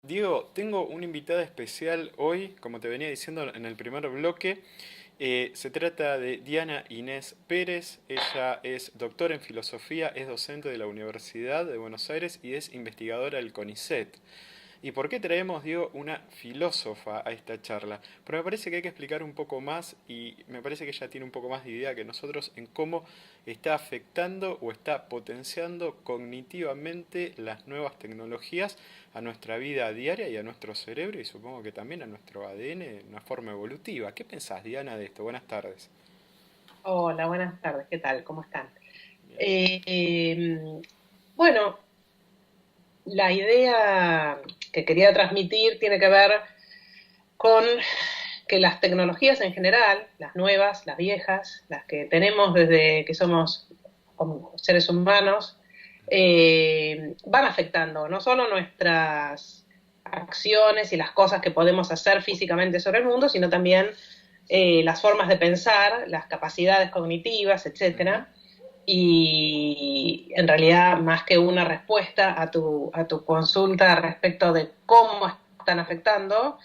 Diego, tengo una invitada especial hoy, como te venía diciendo en el primer bloque. Se trata de Diana Inés Pérez. Ella es doctora en filosofía, es docente de la Universidad de Buenos Aires y es investigadora del CONICET. ¿Y por qué traemos, Diego, una filósofa a esta charla? Pero me parece que hay que explicar un poco más y me parece que ella tiene un poco más de idea que nosotros en cómo está afectando o está potenciando cognitivamente las nuevas tecnologías a nuestra vida diaria y a nuestro cerebro y supongo que también a nuestro ADN de una forma evolutiva. ¿Qué pensás, Diana, de esto? Buenas tardes. Hola, buenas tardes, ¿qué tal? ¿Cómo están? Bien. Eh, em, bueno, la idea que quería transmitir tiene que ver con que las tecnologías en general, las nuevas, las viejas, las que tenemos desde que somos seres humanos, van afectando no solo nuestras acciones y las cosas que podemos hacer físicamente sobre el mundo, sino también las formas de pensar, las capacidades cognitivas, Ujú. etcétera. Y en realidad, más que una respuesta a tu consulta respecto de cómo están afectando,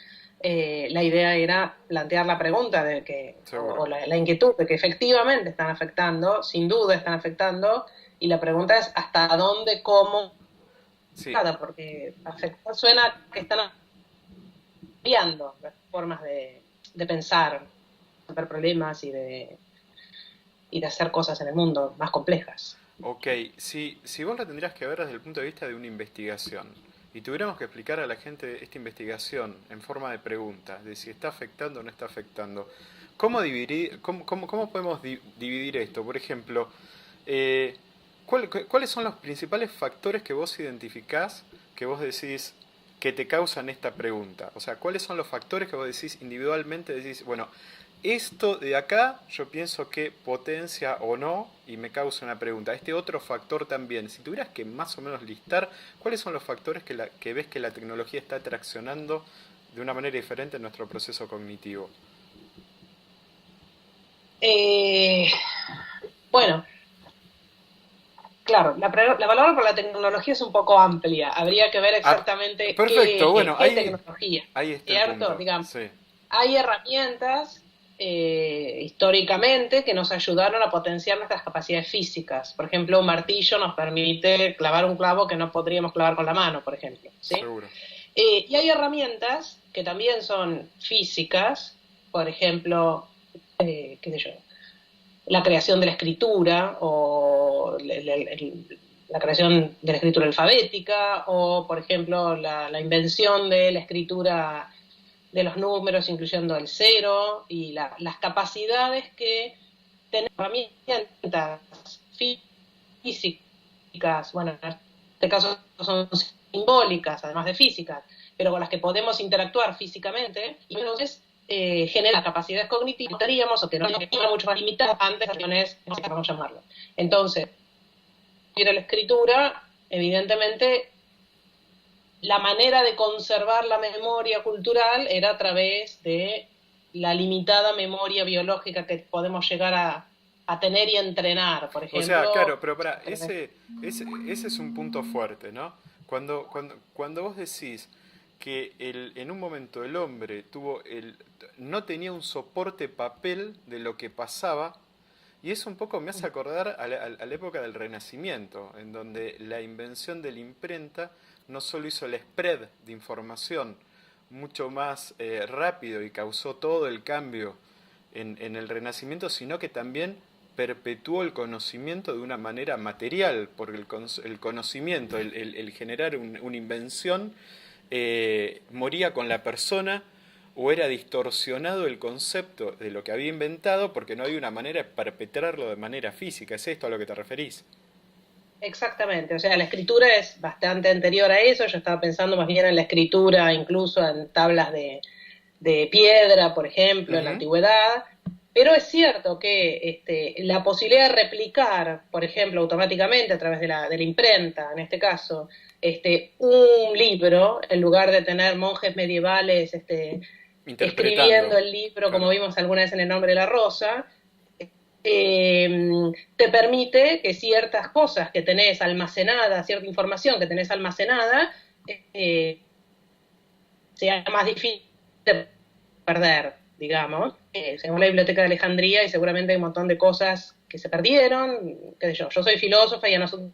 la idea era plantear la pregunta de que, Seguro. la inquietud de que efectivamente están afectando, sin duda están afectando, y la pregunta es hasta dónde, cómo, Sí. nada, porque afectar suena que están cambiando las formas de pensar, de ver problemas y de hacer cosas en el mundo más complejas. Ok, si vos la tendrías que ver desde el punto de vista de una investigación y tuviéramos que explicar a la gente esta investigación en forma de pregunta, de si está afectando o no está afectando, ¿cómo dividir, cómo podemos dividir esto? Por ejemplo, eh, ¿cuáles son los principales factores que vos identificás, que vos decís que te causan esta pregunta? O sea, ¿cuáles son los factores que vos decís individualmente, decís, bueno, esto de acá yo pienso que potencia o no y me causa una pregunta. Este otro factor también, si tuvieras que más o menos listar, ¿cuáles son los factores que ves que la tecnología está traccionando de una manera diferente en nuestro proceso cognitivo? Eh, bueno, claro, la palabra por la tecnología es un poco amplia. Habría que ver Ah, exactamente perfecto, bueno, qué tecnología, ahí está el ¿cierto? punto. Digamos, Sí, hay herramientas históricamente que nos ayudaron a potenciar nuestras capacidades físicas. Por ejemplo, un martillo nos permite clavar un clavo que no podríamos clavar con la mano, por ejemplo, ¿sí? seguro. Y hay herramientas que también son físicas, por ejemplo, qué sé yo, la creación de la escritura o la creación de la escritura alfabética o, por ejemplo, la invención de la escritura de los números, incluyendo el cero y las capacidades que tenemos, herramientas físicas, bueno, en este caso son simbólicas, además de físicas, pero con las que podemos interactuar físicamente, y entonces genera capacidades cognitivas que teníamos o que no eran mucho más limitadas antes de las vamos a llamarlo. Entonces, la escritura, evidentemente, la manera de conservar la memoria cultural era a través de la limitada memoria biológica que podemos llegar a tener y entrenar. Por O sea, claro, ejemplo, pero para, ese es un punto fuerte, ¿no? Cuando vos decís que en un momento el hombre no tenía un soporte papel de lo que pasaba, y eso un poco me hace acordar a la época del Renacimiento, en donde la invención de la imprenta no solo hizo el spread de información mucho más rápido y causó todo el cambio en el Renacimiento, sino que también perpetuó el conocimiento de una manera material, porque el conocimiento, el generar una invención, moría con la persona o era distorsionado el concepto de lo que había inventado porque no había una manera de perpetrarlo de manera física. ¿Es esto a lo que te referís? exactamente, o sea, la escritura es bastante anterior a eso, yo estaba pensando más bien en la escritura, incluso en tablas de piedra, por ejemplo, en la Ujú. antigüedad, pero es cierto que la posibilidad de replicar, por ejemplo, automáticamente a través de la imprenta, en este caso, un libro, en lugar de tener monjes medievales escribiendo Interpretando. el libro, como Claro. vimos alguna vez en El nombre de la rosa, te permite que ciertas cosas que tenés almacenadas, cierta información que tenés almacenada, eh, sea más difícil de perder, digamos. Según la Biblioteca de Alejandría, y seguramente hay un montón de cosas que se perdieron, qué sé yo soy filósofa y a nosotros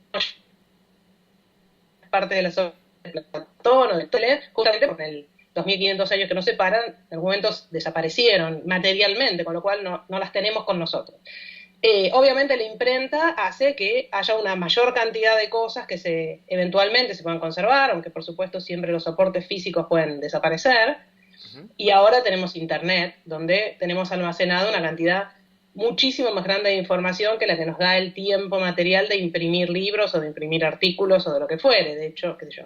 partes de la obra de Platón o de Tele, justamente por el 2500 años que nos separan, en algún momento desaparecieron materialmente, con lo cual no las tenemos con nosotros. Obviamente la imprenta hace que haya una mayor cantidad de cosas que eventualmente se puedan conservar, aunque por supuesto siempre los soportes físicos pueden desaparecer. Ujú. Y ahora tenemos Internet, donde tenemos almacenado una cantidad muchísimo más grande de información que la que nos da el tiempo material de imprimir libros o de imprimir artículos o de lo que fuere. De hecho, qué sé yo,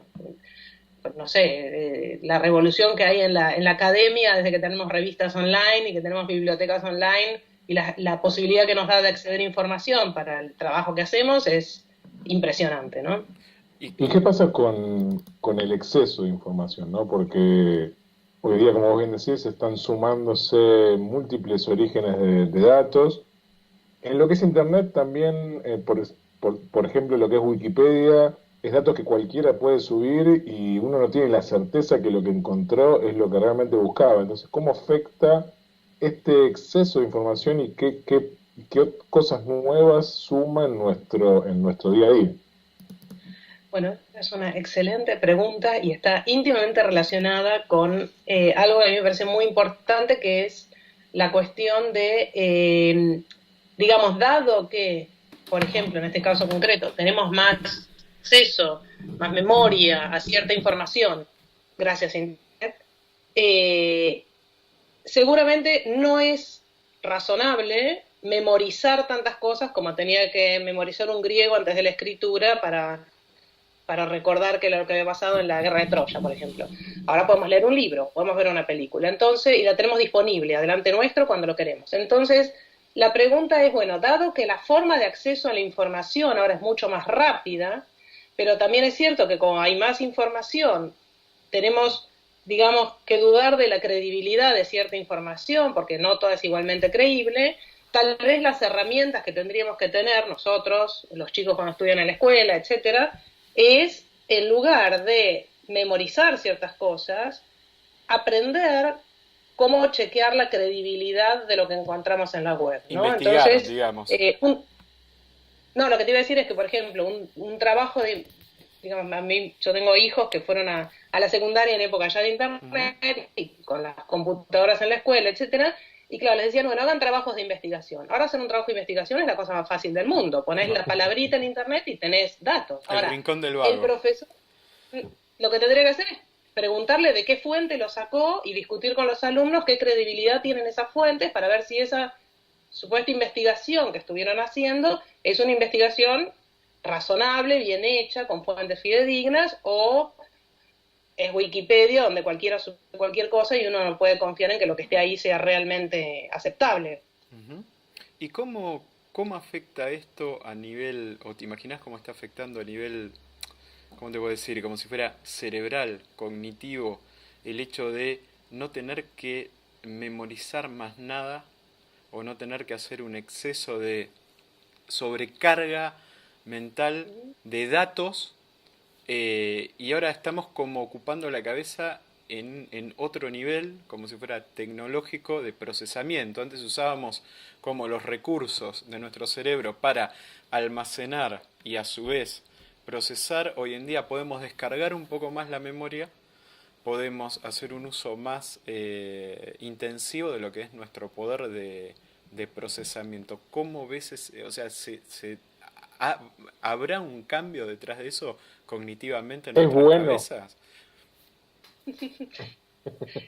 no sé, la revolución que hay en la academia desde que tenemos revistas online y que tenemos bibliotecas online y la posibilidad que nos da de acceder a información para el trabajo que hacemos es impresionante, ¿no? Y, ¿Y qué pasa con el exceso de información, ¿no? Porque hoy día, como vos bien decís, están sumándose múltiples orígenes de datos. En lo que es Internet también, por ejemplo, lo que es Wikipedia, es datos que cualquiera puede subir y uno no tiene la certeza que lo que encontró es lo que realmente buscaba. Entonces, ¿cómo afecta este exceso de información y qué cosas nuevas suma en nuestro día a día? Bueno, es una excelente pregunta y está íntimamente relacionada con algo que a mí me parece muy importante, que es la cuestión de, digamos, dado que, por ejemplo, en este caso concreto, tenemos más acceso, más memoria a cierta información gracias a Internet, eh, seguramente no es razonable memorizar tantas cosas como tenía que memorizar un griego antes de la escritura para recordar qué es lo que había pasado en la guerra de Troya, por ejemplo. Ahora podemos leer un libro, podemos ver una película, entonces, y la tenemos disponible adelante nuestro cuando lo queremos. Entonces, la pregunta es, bueno, dado que la forma de acceso a la información ahora es mucho más rápida, pero también es cierto que como hay más información, tenemos, digamos, que dudar de la credibilidad de cierta información, porque no toda es igualmente creíble, tal vez las herramientas que tendríamos que tener nosotros, los chicos cuando estudian en la escuela, etcétera, es, en lugar de memorizar ciertas cosas, aprender cómo chequear la credibilidad de lo que encontramos en la web, ¿no? investigar, Entonces, digamos. no, lo que te iba a decir es que, por ejemplo, un trabajo de, digamos, a mí, yo tengo hijos que fueron a la secundaria en época ya de Ujú. internet, y con las computadoras en la escuela, etcétera, y claro, les decían, bueno, hagan trabajos de investigación. Ahora hacer un trabajo de investigación es la cosa más fácil del mundo. Ponés la palabrita en internet y tenés datos. El Ahora, rincón del el vago. profesor lo que tendría que hacer es preguntarle de qué fuente lo sacó y discutir con los alumnos qué credibilidad tienen esas fuentes para ver si esa supuesta investigación que estuvieron haciendo es una investigación razonable, bien hecha, con fuentes fidedignas, o es Wikipedia donde cualquiera sube cualquier cosa y uno no puede confiar en que lo que esté ahí sea realmente aceptable. Ujú. ¿Y cómo afecta esto a nivel, o te imaginas cómo está afectando a nivel, cómo te puedo decir, como si fuera cerebral, cognitivo, el hecho de no tener que memorizar más nada o no tener que hacer un exceso de sobrecarga mental de datos, y ahora estamos como ocupando la cabeza en otro nivel, como si fuera tecnológico, de procesamiento? Antes usábamos como los recursos de nuestro cerebro para almacenar y a su vez procesar. Hoy en día podemos descargar un poco más la memoria, podemos hacer un uso más intensivo de lo que es nuestro poder de procesamiento. ¿Cómo ves o sea, ha- habrá un cambio detrás de eso cognitivamente en Es nuestras bueno. cabezas?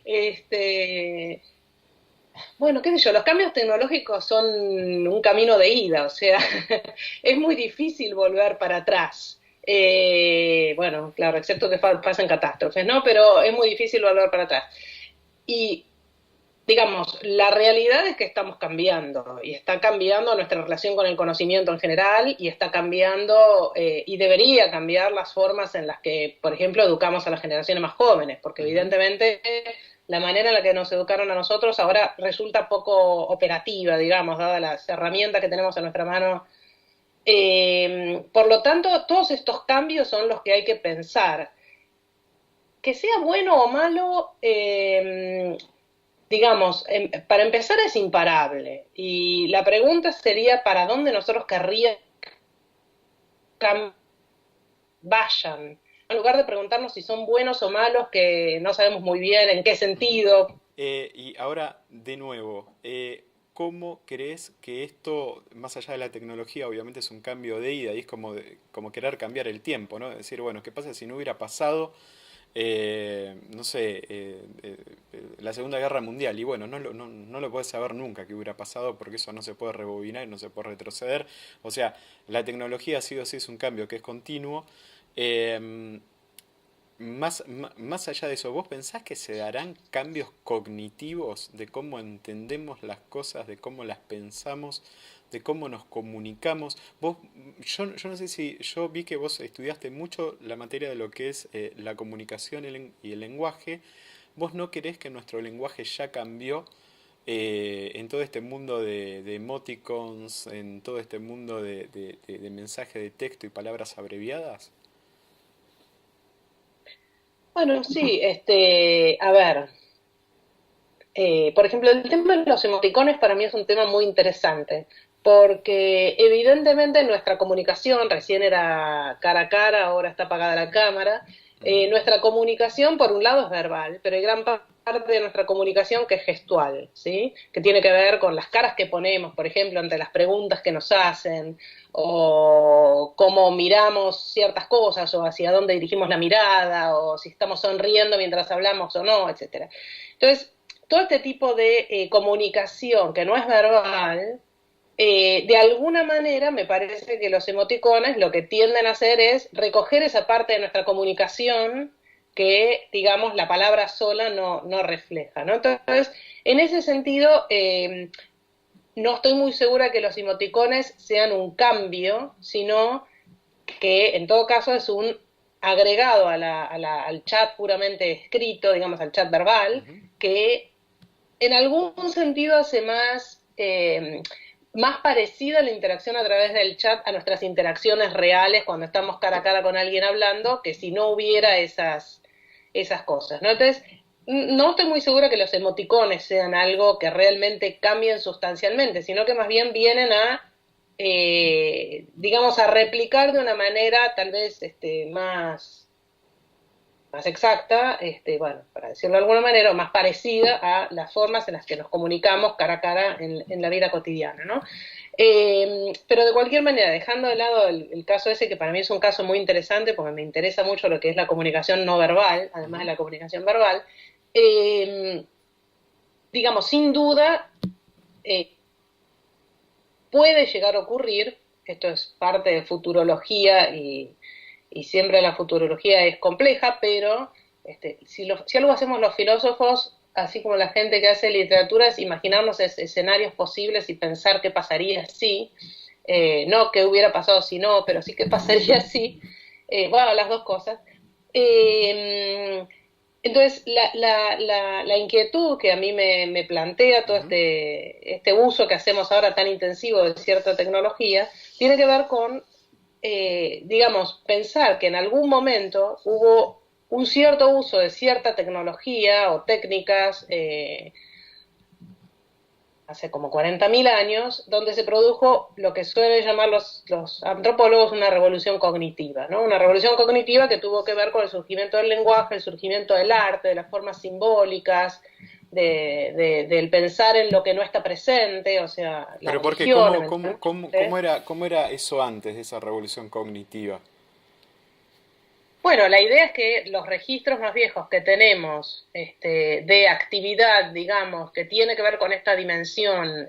Este, bueno, qué sé yo, los cambios tecnológicos son un camino de ida, o sea, es muy difícil volver para atrás. Bueno, claro, excepto que pasen catástrofes, ¿no? Pero es muy difícil volver para atrás. Y digamos, la realidad es que estamos cambiando y está cambiando nuestra relación con el conocimiento en general y está cambiando y debería cambiar las formas en las que, por ejemplo, educamos a las generaciones más jóvenes, porque Ujú. evidentemente la manera en la que nos educaron a nosotros ahora resulta poco operativa, digamos, dadas las herramientas que tenemos a nuestra mano. Por lo tanto, todos estos cambios son los que hay que pensar. que sea bueno o malo, digamos, para empezar es imparable. Y la pregunta sería, ¿para dónde nosotros querríamos que vayan? En lugar de preguntarnos si son buenos o malos, que no sabemos muy bien en qué sentido. Y ahora, de nuevo, ¿cómo crees que esto, más allá de la tecnología, obviamente es un cambio de ida y es como, como querer cambiar el tiempo, ¿no? Decir, bueno, ¿qué pasa si no hubiera pasado, no sé, la Segunda Guerra Mundial? Y bueno, no lo puedes saber nunca qué hubiera pasado porque eso no se puede rebobinar y no se puede retroceder. O sea, la tecnología sí o sí es un cambio que es continuo. Eh, más allá de eso, ¿vos pensás que se darán cambios cognitivos de cómo entendemos las cosas, de cómo las pensamos, de cómo nos comunicamos? Yo no sé si yo vi que vos estudiaste mucho la materia de lo que es la comunicación y el lenguaje. ¿Vos no querés que nuestro lenguaje ya cambió en todo este mundo de emoticons, en todo este mundo de mensaje de texto y palabras abreviadas? Bueno, sí, a ver, por ejemplo, el tema de los emoticones para mí es un tema muy interesante, porque evidentemente nuestra comunicación, recién era cara a cara, ahora está apagada la cámara, Ujú. nuestra comunicación por un lado es verbal, pero hay gran parte de nuestra comunicación que es gestual, ¿sí? Que tiene que ver con las caras que ponemos, por ejemplo, ante las preguntas que nos hacen, o cómo miramos ciertas cosas, o hacia dónde dirigimos la mirada, o si estamos sonriendo mientras hablamos o no, etcétera. Entonces, todo este tipo de comunicación que no es verbal, de alguna manera me parece que los emoticones lo que tienden a hacer es recoger esa parte de nuestra comunicación que, digamos, la palabra sola no refleja, ¿no? Entonces, en ese sentido, no estoy muy segura que los emoticones sean un cambio, sino que en todo caso es un agregado al chat puramente escrito, digamos, al chat verbal, Ujú. que en algún sentido hace más parecida la interacción a través del chat a nuestras interacciones reales cuando estamos cara a cara con alguien hablando, que si no hubiera esas cosas, ¿no? Entonces, no estoy muy segura que los emoticones sean algo que realmente cambien sustancialmente, sino que más bien vienen digamos, a replicar de una manera tal vez más exacta, bueno, para decirlo de alguna manera, o más parecida a las formas en las que nos comunicamos cara a cara en la vida cotidiana, ¿no? Pero de cualquier manera, dejando de lado el caso ese, que para mí es un caso muy interesante, porque me interesa mucho lo que es la comunicación no verbal, además de Ujú. la comunicación verbal, eh, digamos, sin duda, eh, puede llegar a ocurrir, esto es parte de futurología y siempre la futurología es compleja, pero si algo hacemos los filósofos, así como la gente que hace literatura, es imaginarnos escenarios posibles y pensar qué pasaría si, no qué hubiera pasado si no, pero sí qué pasaría si, bueno, las dos cosas. Eh, entonces, la inquietud que a mí me plantea todo Ujú. este uso que hacemos ahora tan intensivo de cierta tecnología, tiene que ver con, digamos, pensar que en algún momento hubo un cierto uso de cierta tecnología o técnicas hace como 40.000 años, donde se produjo lo que suelen llamar los antropólogos una revolución cognitiva, ¿no? Una revolución cognitiva que tuvo que ver con el surgimiento del lenguaje, el surgimiento del arte, de las formas simbólicas, del pensar en lo que no está presente, o sea, la Pero ¿por qué? religión eventualmente. Cómo era eso antes de esa revolución cognitiva? Bueno, la idea es que los registros más viejos que tenemos de actividad, digamos, que tiene que ver con esta dimensión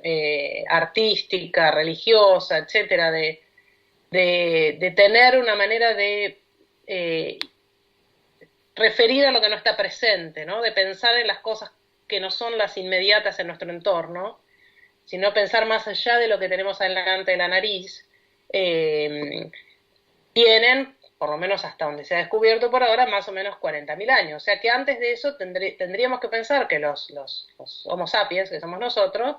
artística, religiosa, etcétera, de tener una manera de eh, referir a lo que no está presente, ¿no? De pensar en las cosas que no son las inmediatas en nuestro entorno, sino pensar más allá de lo que tenemos delante de la nariz, eh, tienen, por lo menos hasta donde se ha descubierto por ahora, más o menos 40.000 años. O sea que antes de eso tendríamos que pensar que los Homo sapiens, que somos nosotros,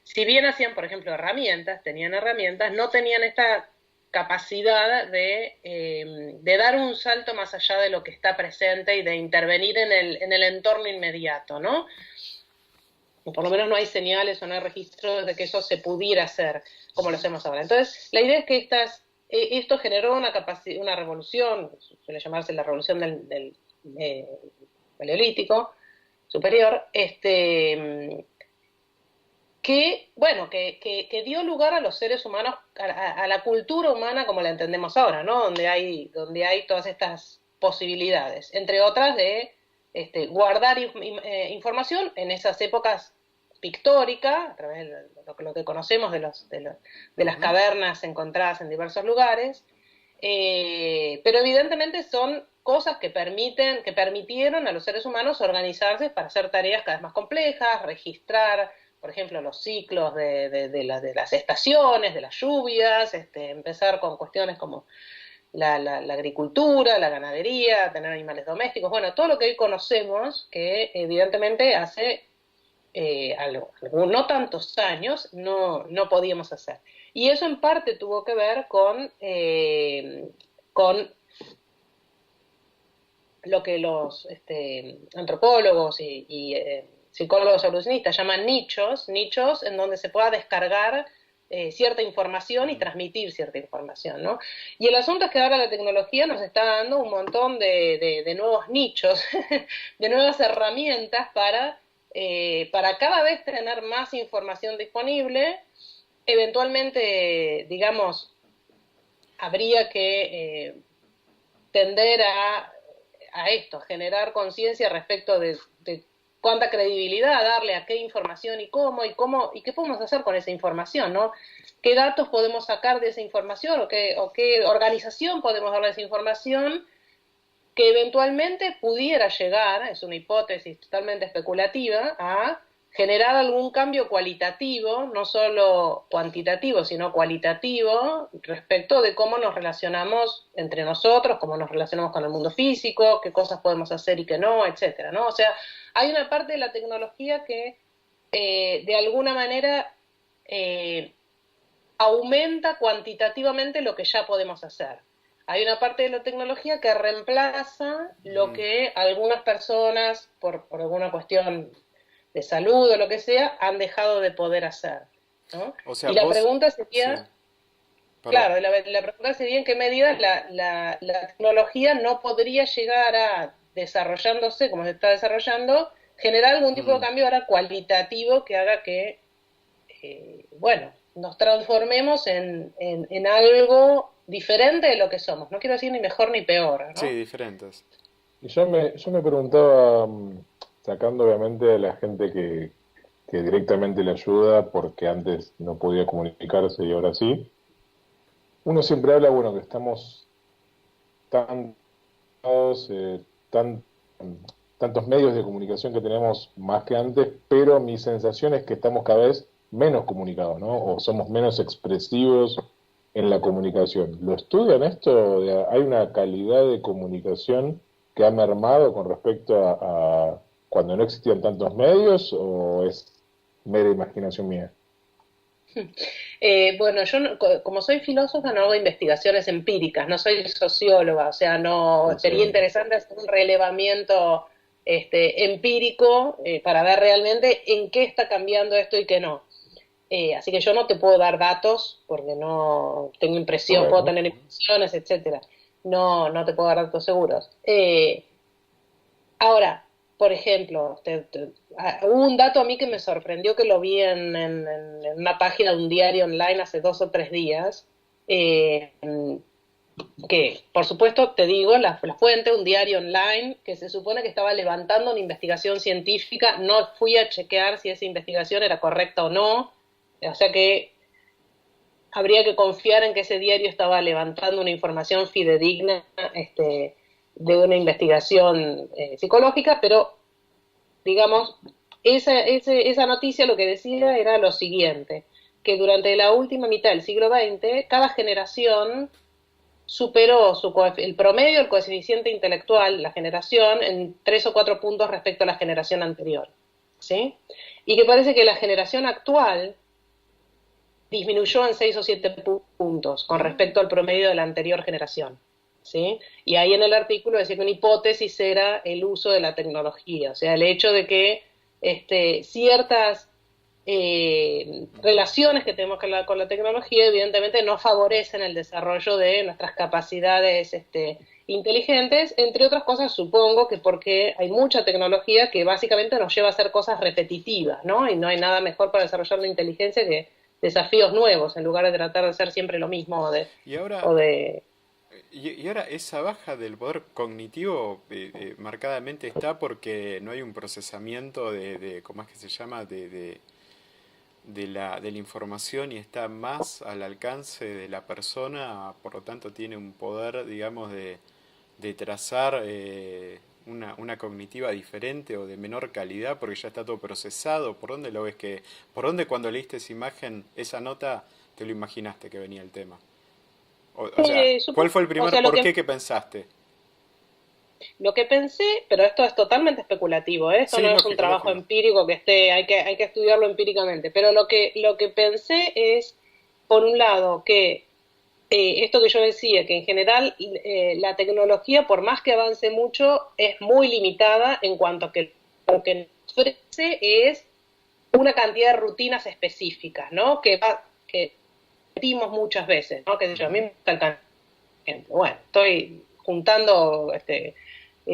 si bien hacían, por ejemplo, herramientas, tenían herramientas, no tenían esta capacidad de dar un salto más allá de lo que está presente y de intervenir en el entorno inmediato, ¿no? O por lo menos no hay señales o no hay registros de que eso se pudiera hacer como lo hacemos ahora. Entonces, la idea es que esto generó una revolución, suele llamarse la revolución del Paleolítico superior, que dio lugar a los seres humanos, a la cultura humana como la entendemos ahora, ¿no? Donde hay todas estas posibilidades, entre otras de guardar información en esas épocas pictóricas, a través de lo que conocemos de las cavernas encontradas en diversos lugares, pero evidentemente son cosas que permitieron a los seres humanos organizarse para hacer tareas cada vez más complejas, registrar, por ejemplo, los ciclos de las estaciones, de las lluvias, empezar con cuestiones como la agricultura, la ganadería, tener animales domésticos, bueno, todo lo que hoy conocemos que evidentemente hace no tantos años no podíamos hacer. Y eso en parte tuvo que ver con lo que los antropólogos y psicólogos evolucionistas llaman nichos en donde se pueda descargar cierta información y transmitir cierta información, ¿no? Y el asunto es que ahora la tecnología nos está dando un montón de nuevos nichos, de nuevas herramientas para cada vez tener más información disponible. Eventualmente, digamos, habría que tender a esto, a generar conciencia respecto de cuánta credibilidad darle a qué información y qué podemos hacer con esa información, ¿no? ¿Qué datos podemos sacar de esa información o qué organización podemos darle a esa información que eventualmente pudiera llegar, es una hipótesis totalmente especulativa, a generar algún cambio cualitativo, no solo cuantitativo, sino cualitativo, respecto de cómo nos relacionamos entre nosotros, cómo nos relacionamos con el mundo físico, qué cosas podemos hacer y qué no, etcétera, ¿no? O sea, hay una parte de la tecnología que de alguna manera aumenta cuantitativamente lo que ya podemos hacer. Hay una parte de la tecnología que reemplaza lo que algunas personas, por alguna cuestión de salud o lo que sea, han dejado de poder hacer, ¿no? O sea, y la pregunta sería, sí. claro, la pregunta sería en qué medida la tecnología no podría llegar a, desarrollándose como se está desarrollando, generar algún tipo de cambio ahora cualitativo que haga que, nos transformemos en algo diferente de lo que somos. No quiero decir ni mejor ni peor, ¿no? Sí, diferentes. Y yo me preguntaba, sacando obviamente a la gente que directamente le ayuda porque antes no podía comunicarse y ahora sí, uno siempre habla, bueno, que estamos tan, tan tantos medios de comunicación que tenemos más que antes, pero mi sensación es que estamos cada vez menos comunicados, ¿no? O somos menos expresivos en la comunicación. ¿Lo estudian esto? ¿Hay una calidad de comunicación que ha mermado con respecto a cuando no existían tantos medios o es mera imaginación mía? Bueno, yo como soy filósofa no hago investigaciones empíricas, no soy socióloga, o sea, no sería interesante hacer un relevamiento empírico para ver realmente en qué está cambiando esto y qué no. Así que yo no te puedo dar datos porque no tengo impresión, puedo tener impresiones, etcétera. No te puedo dar datos seguros. Ahora, por ejemplo, hubo un dato a mí que me sorprendió, que lo vi en una página de un diario online hace 2 o 3 días, que, por supuesto, te digo, la fuente, un diario online, que se supone que estaba levantando una investigación científica. No fui a chequear si esa investigación era correcta o no, o sea que habría que confiar en que ese diario estaba levantando una información fidedigna de una investigación psicológica, pero, digamos, esa noticia lo que decía era lo siguiente, que durante la última mitad del siglo XX, cada generación superó el promedio del coeficiente intelectual, la generación, en 3 o 4 puntos respecto a la generación anterior, ¿sí? Y que parece que la generación actual disminuyó en 6 o 7 puntos con respecto al promedio de la anterior generación. ¿Sí? Y ahí en el artículo decía que una hipótesis era el uso de la tecnología, o sea, el hecho de que ciertas relaciones que tenemos con la tecnología evidentemente no favorecen el desarrollo de nuestras capacidades inteligentes, entre otras cosas supongo que porque hay mucha tecnología que básicamente nos lleva a hacer cosas repetitivas, ¿no? Y no hay nada mejor para desarrollar la inteligencia que desafíos nuevos, en lugar de tratar de hacer siempre lo mismo Y ahora, o de y ahora esa baja del poder cognitivo marcadamente está porque no hay un procesamiento ¿cómo es que se llama? De la información y está más al alcance de la persona, por lo tanto tiene un poder, digamos, de trazar una cognitiva diferente o de menor calidad porque ya está todo procesado. ¿Por dónde lo ves por dónde cuando leíste esa imagen, esa nota, te lo imaginaste que venía el tema? O sea, ¿cuál fue el o primer sea, por qué que pensaste? lo que pensé, pero esto es totalmente especulativo, ¿eh? Esto Sí, no es un lógico, trabajo lógico. empírico que esté, hay que estudiarlo empíricamente, pero lo que pensé es, por un lado, que esto que yo decía, que en general la tecnología, por más que avance mucho, es muy limitada en cuanto a que lo que nos ofrece es una cantidad de rutinas específicas, ¿no? Que repetimos muchas veces, ¿no? Que yo, a mí me gusta el bueno, estoy juntando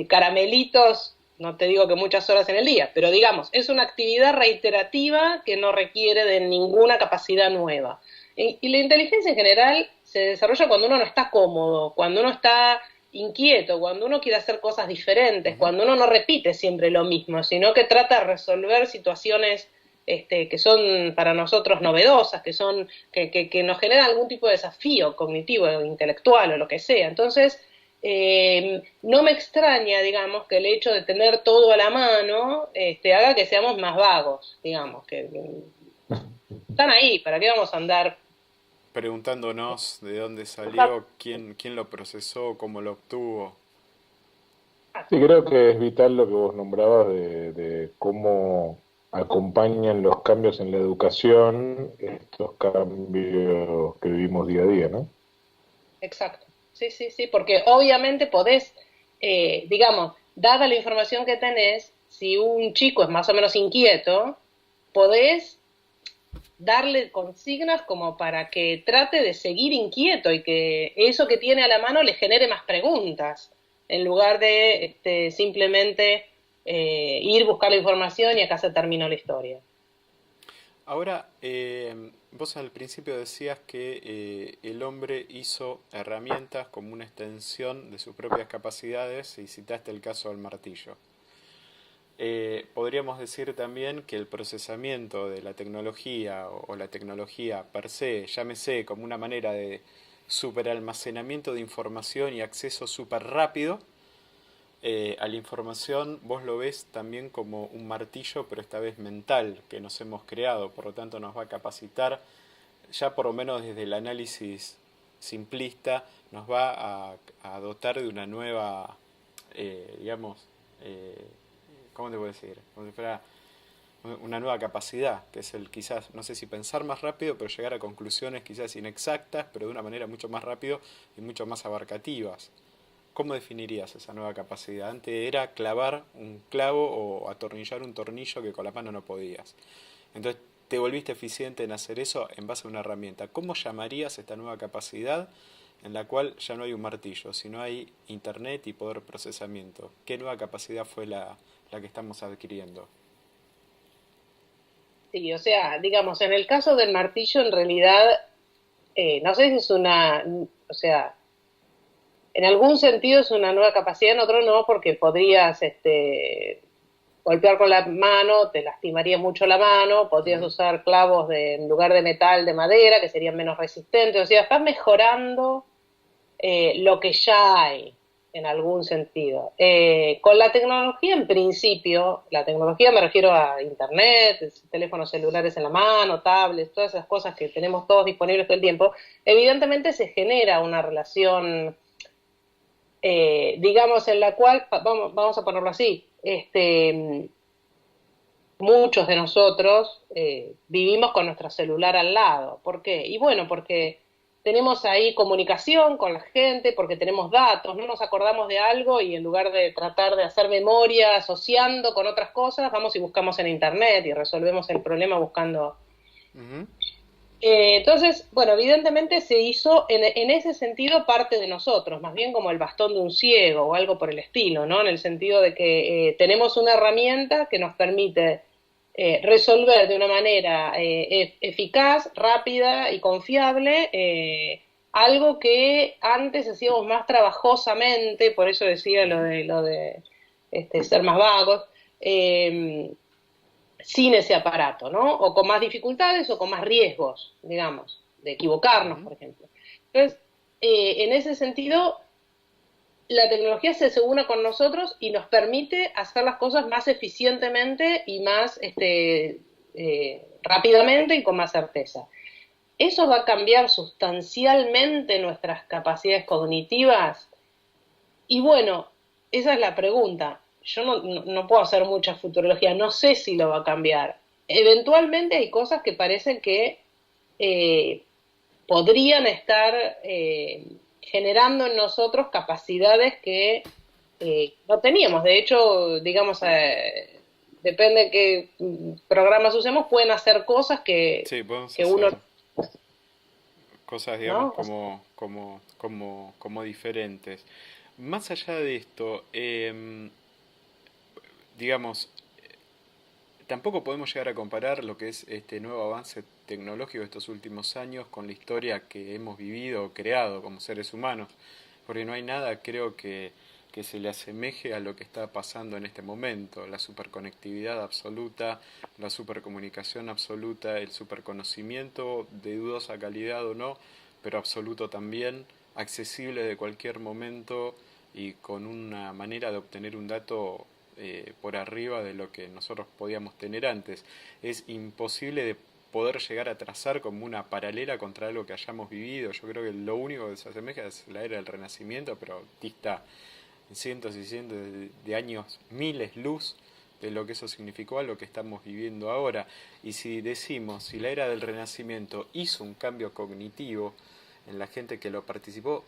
caramelitos, no te digo que muchas horas en el día, pero digamos, es una actividad reiterativa que no requiere de ninguna capacidad nueva. Y la inteligencia en general se desarrolla cuando uno no está cómodo, cuando uno está inquieto, cuando uno quiere hacer cosas diferentes, Ujú. cuando uno no repite siempre lo mismo, sino que trata de resolver situaciones que son para nosotros novedosas, que nos generan algún tipo de desafío cognitivo, intelectual o lo que sea. Entonces, no me extraña, digamos, que el hecho de tener todo a la mano haga que seamos más vagos, digamos, que están ahí, ¿para qué vamos a andar? Preguntándonos de dónde salió, quién lo procesó, cómo lo obtuvo. Sí, creo que es vital lo que vos nombrabas de cómo acompañan los cambios en la educación estos cambios que vivimos día a día, ¿no? Exacto. Sí, sí, sí, porque obviamente podés, digamos, dada la información que tenés, si un chico es más o menos inquieto, podés darle consignas como para que trate de seguir inquieto y que eso que tiene a la mano le genere más preguntas, en lugar de simplemente ir buscar la información y acá se terminó la historia. Ahora, vos al principio decías que el hombre hizo herramientas como una extensión de sus propias capacidades y citaste el caso del martillo. Podríamos decir también que el procesamiento de la tecnología o la tecnología per se, llámese como una manera de superalmacenamiento de información y acceso súper rápido a la información, vos lo ves también como un martillo, pero esta vez mental, que nos hemos creado, por lo tanto nos va a capacitar, ya por lo menos desde el análisis simplista, nos va a dotar de una nueva, digamos, eh, ¿cómo te puedo decir? Como si fuera una nueva capacidad, que es el quizás, no sé si pensar más rápido, pero llegar a conclusiones quizás inexactas, pero de una manera mucho más rápido y mucho más abarcativas. ¿Cómo definirías esa nueva capacidad? Antes era clavar un clavo o atornillar un tornillo que con la mano no podías. Entonces te volviste eficiente en hacer eso en base a una herramienta. ¿Cómo llamarías esta nueva capacidad en la cual ya no hay un martillo, sino hay internet y poder procesamiento? ¿Qué nueva capacidad fue la que estamos adquiriendo? Sí, o sea, digamos, en el caso del martillo, en realidad, no sé si es o sea, en algún sentido es una nueva capacidad, en otro no, porque podrías golpear con la mano, te lastimaría mucho la mano, podrías Ujú. usar clavos en lugar de metal, de madera, que serían menos resistentes, o sea, estás mejorando lo que ya hay, en algún sentido. Con la tecnología, en principio, la tecnología me refiero a internet, teléfonos celulares en la mano, tablets, todas esas cosas que tenemos todos disponibles todo el tiempo, evidentemente se genera una relación digamos, en la cual, vamos a ponerlo así, muchos de nosotros vivimos con nuestro celular al lado. ¿Por qué? Y bueno, porque tenemos ahí comunicación con la gente, porque tenemos datos, no nos acordamos de algo y en lugar de tratar de hacer memoria asociando con otras cosas, vamos y buscamos en internet y resolvemos el problema buscando. Ujú. Entonces, bueno, evidentemente se hizo en ese sentido parte de nosotros, más bien como el bastón de un ciego o algo por el estilo, ¿no? En el sentido de que tenemos una herramienta que nos permite resolver de una manera eficaz, rápida y confiable algo que antes hacíamos más trabajosamente, por eso decía lo de ser más vagos. Sin ese aparato, ¿no? O con más dificultades o con más riesgos, digamos, de equivocarnos, por ejemplo. Entonces, en ese sentido, la tecnología se une con nosotros y nos permite hacer las cosas más eficientemente y más rápidamente y con más certeza. ¿Eso va a cambiar sustancialmente nuestras capacidades cognitivas? Y bueno, esa es la pregunta. Yo no puedo hacer mucha futurología, no sé si lo va a cambiar. Eventualmente hay cosas que parecen que podrían estar generando en nosotros capacidades que no teníamos. De hecho, digamos, depende de qué programas usemos, pueden hacer cosas Sí, podemos que uno... hacer cosas, digamos, ¿no? como diferentes. Más allá de esto, digamos, tampoco podemos llegar a comparar lo que es este nuevo avance tecnológico de estos últimos años con la historia que hemos vivido o creado como seres humanos, porque no hay nada, creo que se le asemeje a lo que está pasando en este momento, la superconectividad absoluta, la supercomunicación absoluta, el superconocimiento de dudosa calidad o no, pero absoluto también, accesible de cualquier momento y con una manera de obtener un dato por arriba de lo que nosotros podíamos tener antes. Es imposible de poder llegar a trazar como una paralela contra algo que hayamos vivido. Yo creo que lo único que se asemeja es la era del Renacimiento, pero dista cientos y cientos de años, miles luz de lo que eso significó a lo que estamos viviendo ahora. Y si decimos, si la era del Renacimiento hizo un cambio cognitivo en la gente que lo participó,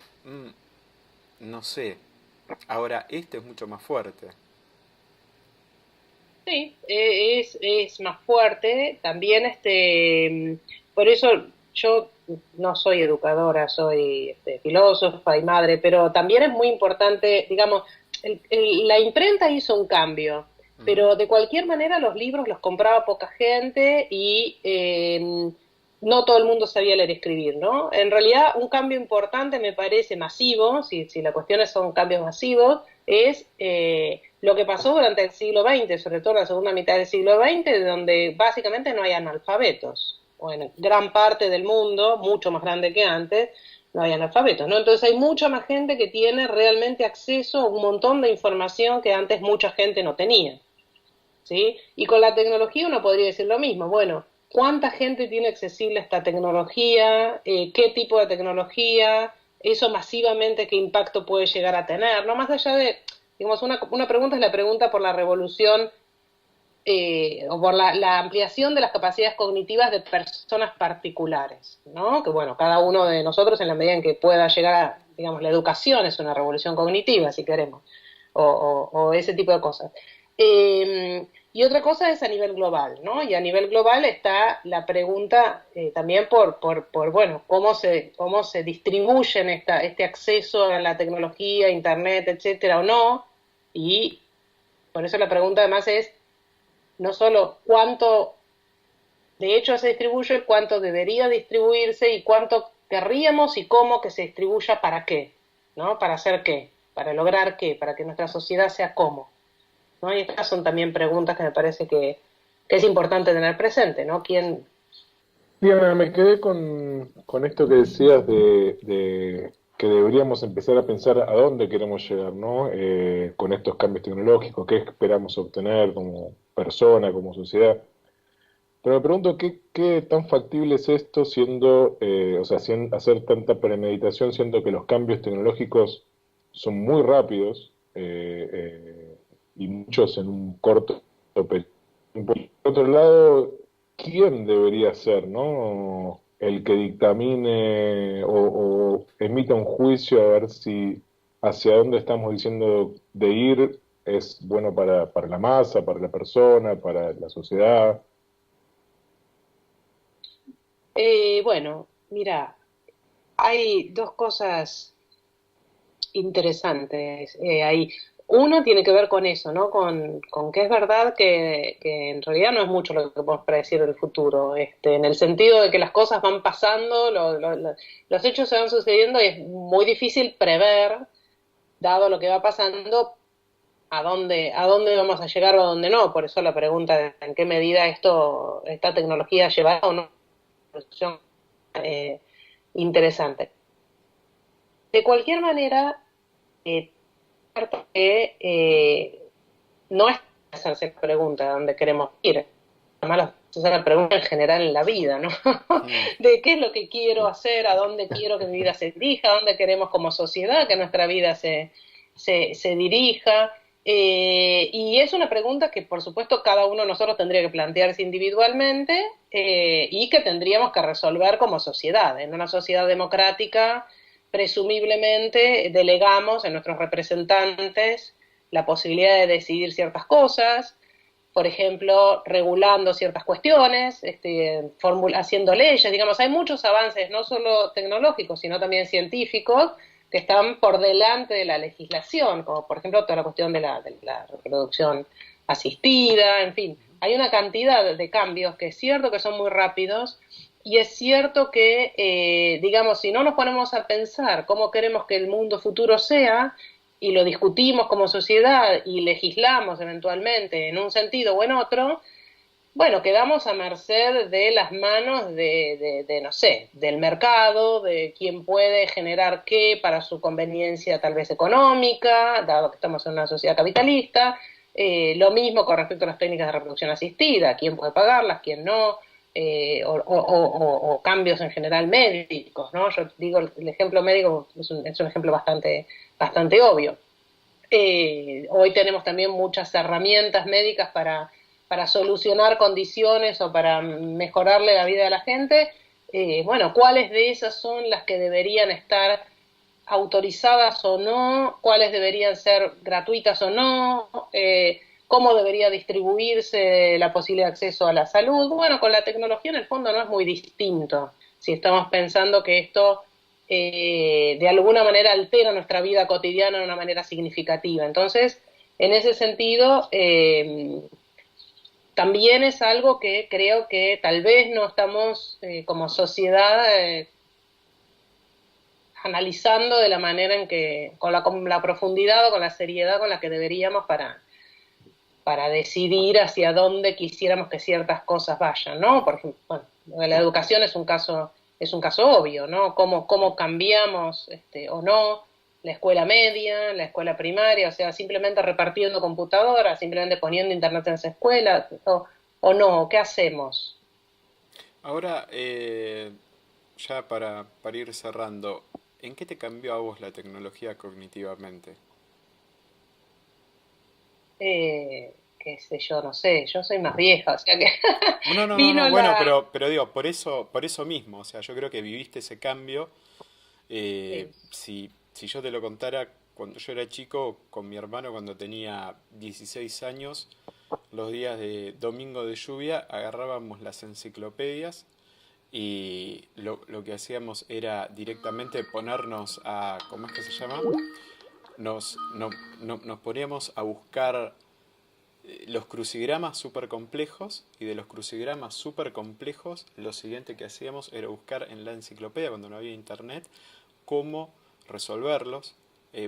no sé. Ahora, este es mucho más fuerte. Sí, es más fuerte. También, por eso yo no soy educadora, soy filósofa y madre, pero también es muy importante, digamos, la imprenta hizo un cambio, Ujú. pero de cualquier manera los libros los compraba poca gente y no todo el mundo sabía leer y escribir, ¿no? En realidad, un cambio importante me parece masivo, si las cuestiones son cambios masivos, es lo que pasó durante el siglo XX, sobre todo en la segunda mitad del siglo XX, donde básicamente no hay analfabetos, o en gran parte del mundo, mucho más grande que antes, no hay analfabetos, ¿no? Entonces hay mucha más gente que tiene realmente acceso a un montón de información que antes mucha gente no tenía, ¿sí? Y con la tecnología uno podría decir lo mismo, bueno, ¿cuánta gente tiene accesible esta tecnología? ¿Qué tipo de tecnología? Eso masivamente, ¿qué impacto puede llegar a tener? No más allá de, digamos, una pregunta es la pregunta por la revolución o por la ampliación de las capacidades cognitivas de personas particulares, ¿no? Que bueno, cada uno de nosotros en la medida en que pueda llegar a, digamos, la educación es una revolución cognitiva, si queremos, o ese tipo de cosas. Y otra cosa es a nivel global, ¿no? Y a nivel global está la pregunta también bueno, cómo se distribuyen este acceso a la tecnología, internet, etcétera, o no. Y por eso la pregunta además es no solo cuánto de hecho se distribuye, cuánto debería distribuirse y cuánto querríamos y cómo que se distribuya para qué, ¿no? Para hacer qué, para lograr qué, para que nuestra sociedad sea cómo, ¿no? Y estas son también preguntas que me parece que es importante tener presente, ¿no? ¿Quién? Diana, me quedé con esto que decías de que deberíamos empezar a pensar a dónde queremos llegar, ¿no? Con estos cambios tecnológicos, qué esperamos obtener como persona, como sociedad. Pero me pregunto qué tan factible es esto siendo, o sea, hacer tanta premeditación, siendo que los cambios tecnológicos son muy rápidos y muchos en un corto periodo. Por otro lado, ¿quién debería ser, ¿no? El que dictamine o emita un juicio a ver si hacia dónde estamos diciendo de ir es bueno para la masa, para la persona, para la sociedad. Bueno, mira, hay dos cosas interesantes ahí. Uno tiene que ver con eso, ¿no? Con que es verdad que en realidad no es mucho lo que podemos predecir del futuro, en el sentido de que las cosas van pasando, los hechos se van sucediendo y es muy difícil prever, dado lo que va pasando, a dónde vamos a llegar o a dónde no. Por eso la pregunta de en qué medida esta tecnología llevará o no a una solución interesante. De cualquier manera, eh, que no es hacerse la pregunta de dónde queremos ir, además es la pregunta en general en la vida, ¿no? Mm. De qué es lo que quiero hacer, a dónde quiero que mi vida se dirija, a dónde queremos como sociedad que nuestra vida se dirija. Y es una pregunta que, por supuesto, cada uno de nosotros tendría que plantearse individualmente y que tendríamos que resolver como sociedad. En una sociedad democrática, presumiblemente, delegamos en nuestros representantes la posibilidad de decidir ciertas cosas, por ejemplo, regulando ciertas cuestiones, haciendo leyes, digamos, hay muchos avances, no solo tecnológicos, sino también científicos, que están por delante de la legislación, como por ejemplo toda la cuestión de la reproducción asistida, en fin, hay una cantidad de cambios que es cierto que son muy rápidos y es cierto que, digamos, si no nos ponemos a pensar cómo queremos que el mundo futuro sea y lo discutimos como sociedad y legislamos eventualmente en un sentido o en otro, bueno, quedamos a merced de las manos no sé, del mercado, de quién puede generar qué para su conveniencia tal vez económica, dado que estamos en una sociedad capitalista. Lo mismo con respecto a las técnicas de reproducción asistida, quién puede pagarlas, quién no, o cambios en general médicos, ¿no? Yo digo, el ejemplo médico es un ejemplo bastante obvio. Hoy tenemos también muchas herramientas médicas para solucionar condiciones o para mejorarle la vida a la gente. Bueno, ¿cuáles de esas son las que deberían estar autorizadas o no? ¿Cuáles deberían ser gratuitas o no? ¿Cómo debería distribuirse la posibilidad de acceso a la salud? Bueno, con la tecnología en el fondo no es muy distinto. Si estamos pensando que esto de alguna manera altera nuestra vida cotidiana de una manera significativa. Entonces, en ese sentido, también es algo que creo que tal vez no estamos como sociedad analizando de la manera en que, con la profundidad o con la seriedad con la que deberíamos para decidir hacia dónde quisiéramos que ciertas cosas vayan, ¿no? Por ejemplo, bueno, la educación es un caso obvio, ¿no? Cómo cambiamos o no la escuela media, la escuela primaria, o sea, simplemente repartiendo computadoras, simplemente poniendo internet en esa escuela, o no, ¿qué hacemos? Ahora, ya para ir cerrando, ¿en qué te cambió a vos la tecnología cognitivamente? Qué sé yo, no sé, yo soy más vieja, o sea que No, no, no, vino no, bueno, la... pero digo, por eso mismo, o sea, yo creo que viviste ese cambio. Si yo te lo contara, cuando yo era chico, con mi hermano, cuando tenía 16 años, los días de domingo de lluvia, agarrábamos las enciclopedias y lo que hacíamos era directamente ponernos a, ¿cómo es que se llama? Nos poníamos a buscar los crucigramas súper complejos y de los crucigramas súper complejos lo siguiente que hacíamos era buscar en la enciclopedia cuando no había internet cómo resolverlos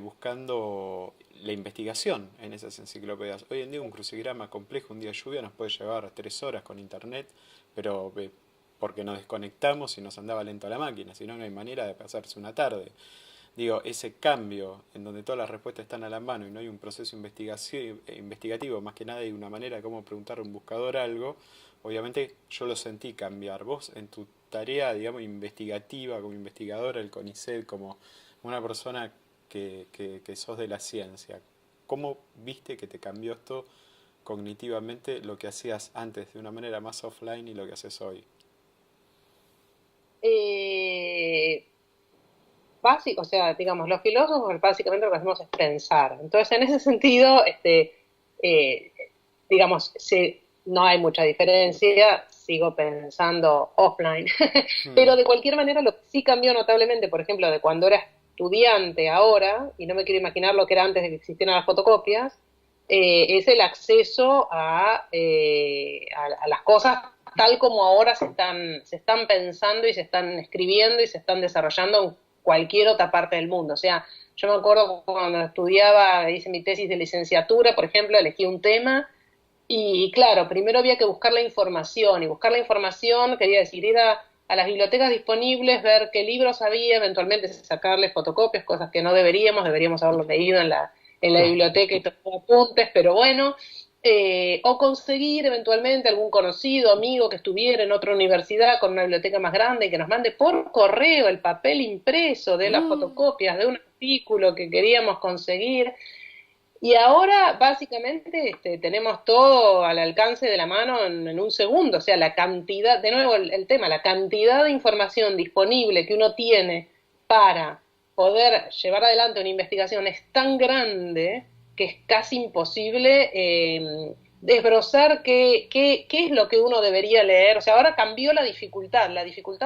buscando la investigación en esas enciclopedias. Hoy en día un crucigrama complejo, un día de lluvia nos puede llevar 3 horas con internet, pero porque nos desconectamos y nos andaba lento la máquina, si no no hay manera de pasarse una tarde. Digo, ese cambio en donde todas las respuestas están a la mano y no hay un proceso investigativo, más que nada hay una manera de cómo preguntar a un buscador algo, obviamente yo lo sentí cambiar. Vos en tu tarea, digamos, investigativa, como investigadora del CONICET, como una persona que sos de la ciencia, ¿cómo viste que te cambió esto cognitivamente lo que hacías antes de una manera más offline y lo que haces hoy? Eh, Básico, o sea, digamos, los filósofos básicamente lo que hacemos es pensar. Entonces, en ese sentido, eh, digamos, no hay mucha diferencia, sigo pensando offline, Hmm. pero de cualquier manera lo que sí cambió notablemente, por ejemplo, de cuando era estudiante a ahora, y no me quiero imaginar lo que era antes de que existieran las fotocopias, es el acceso a las cosas tal como ahora se están pensando y se están escribiendo y se están desarrollando en cualquier otra parte del mundo. O sea, yo me acuerdo cuando estudiaba, hice mi tesis de licenciatura, por ejemplo, elegí un tema y claro, primero había que buscar la información, y buscar la información quería decir ir a las bibliotecas disponibles, ver qué libros había, eventualmente sacarles fotocopias, cosas que no deberíamos haberlo leído en la biblioteca y tomar apuntes, pero bueno, o conseguir eventualmente algún conocido, amigo que estuviera en otra universidad con una biblioteca más grande y que nos mande por correo el papel impreso de las Mm. fotocopias de un artículo que queríamos conseguir. Y ahora básicamente tenemos todo al alcance de la mano en un segundo, o sea, la cantidad, de nuevo el tema, la cantidad de información disponible que uno tiene para poder llevar adelante una investigación es tan grande que es casi imposible desbrozar qué es lo que uno debería leer. O sea, ahora cambió la dificultad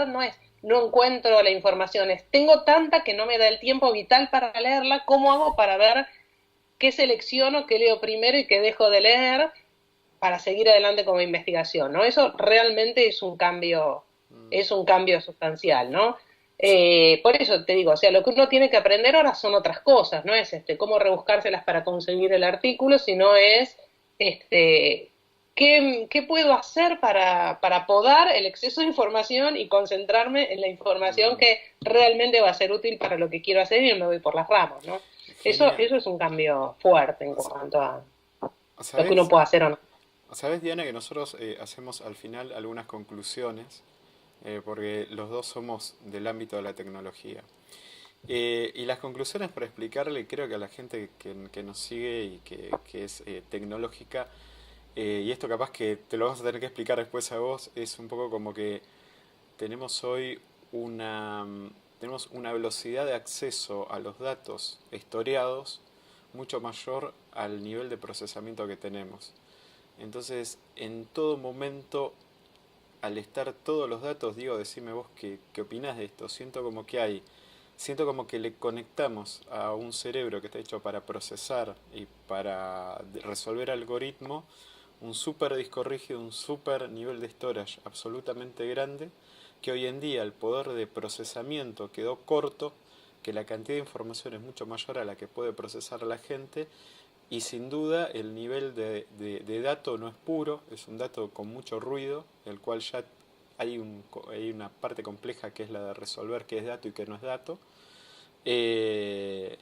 no es no encuentro la información, es tengo tanta que no me da el tiempo vital para leerla, ¿cómo hago para ver qué selecciono, qué leo primero y qué dejo de leer para seguir adelante con mi investigación, ¿no? Eso realmente Mm. es un cambio sustancial, ¿no? Por eso te digo, o sea, lo que uno tiene que aprender ahora son otras cosas, no es cómo rebuscárselas para conseguir el artículo, sino es qué puedo hacer para podar el exceso de información y concentrarme en la información Mm. que realmente va a ser útil para lo que quiero hacer y no me voy por las ramas, ¿no? Genial. Eso es un cambio fuerte en Sa- cuanto a lo que uno ¿Sabes? puede hacer o no. ¿Sabes, Diana, que nosotros hacemos al final algunas conclusiones? Porque los dos somos del ámbito de la tecnología. Y las conclusiones para explicarle, creo que a la gente que nos sigue y que es tecnológica, y esto capaz que te lo vas a tener que explicar después a vos, es un poco como que tenemos hoy una, tenemos una velocidad de acceso a los datos historiados mucho mayor al nivel de procesamiento que tenemos. Entonces, en todo momento, al estar todos los datos, digo, decime vos qué opinás de esto. Siento como que le conectamos a un cerebro que está hecho para procesar y para resolver algoritmos un super disco rígido, un super nivel de storage absolutamente grande, que hoy en día el poder de procesamiento quedó corto, que la cantidad de información es mucho mayor a la que puede procesar la gente, y sin duda el nivel de dato no es puro, es un dato con mucho ruido, el cual ya hay una parte compleja que es la de resolver qué es dato y qué no es dato. Eh,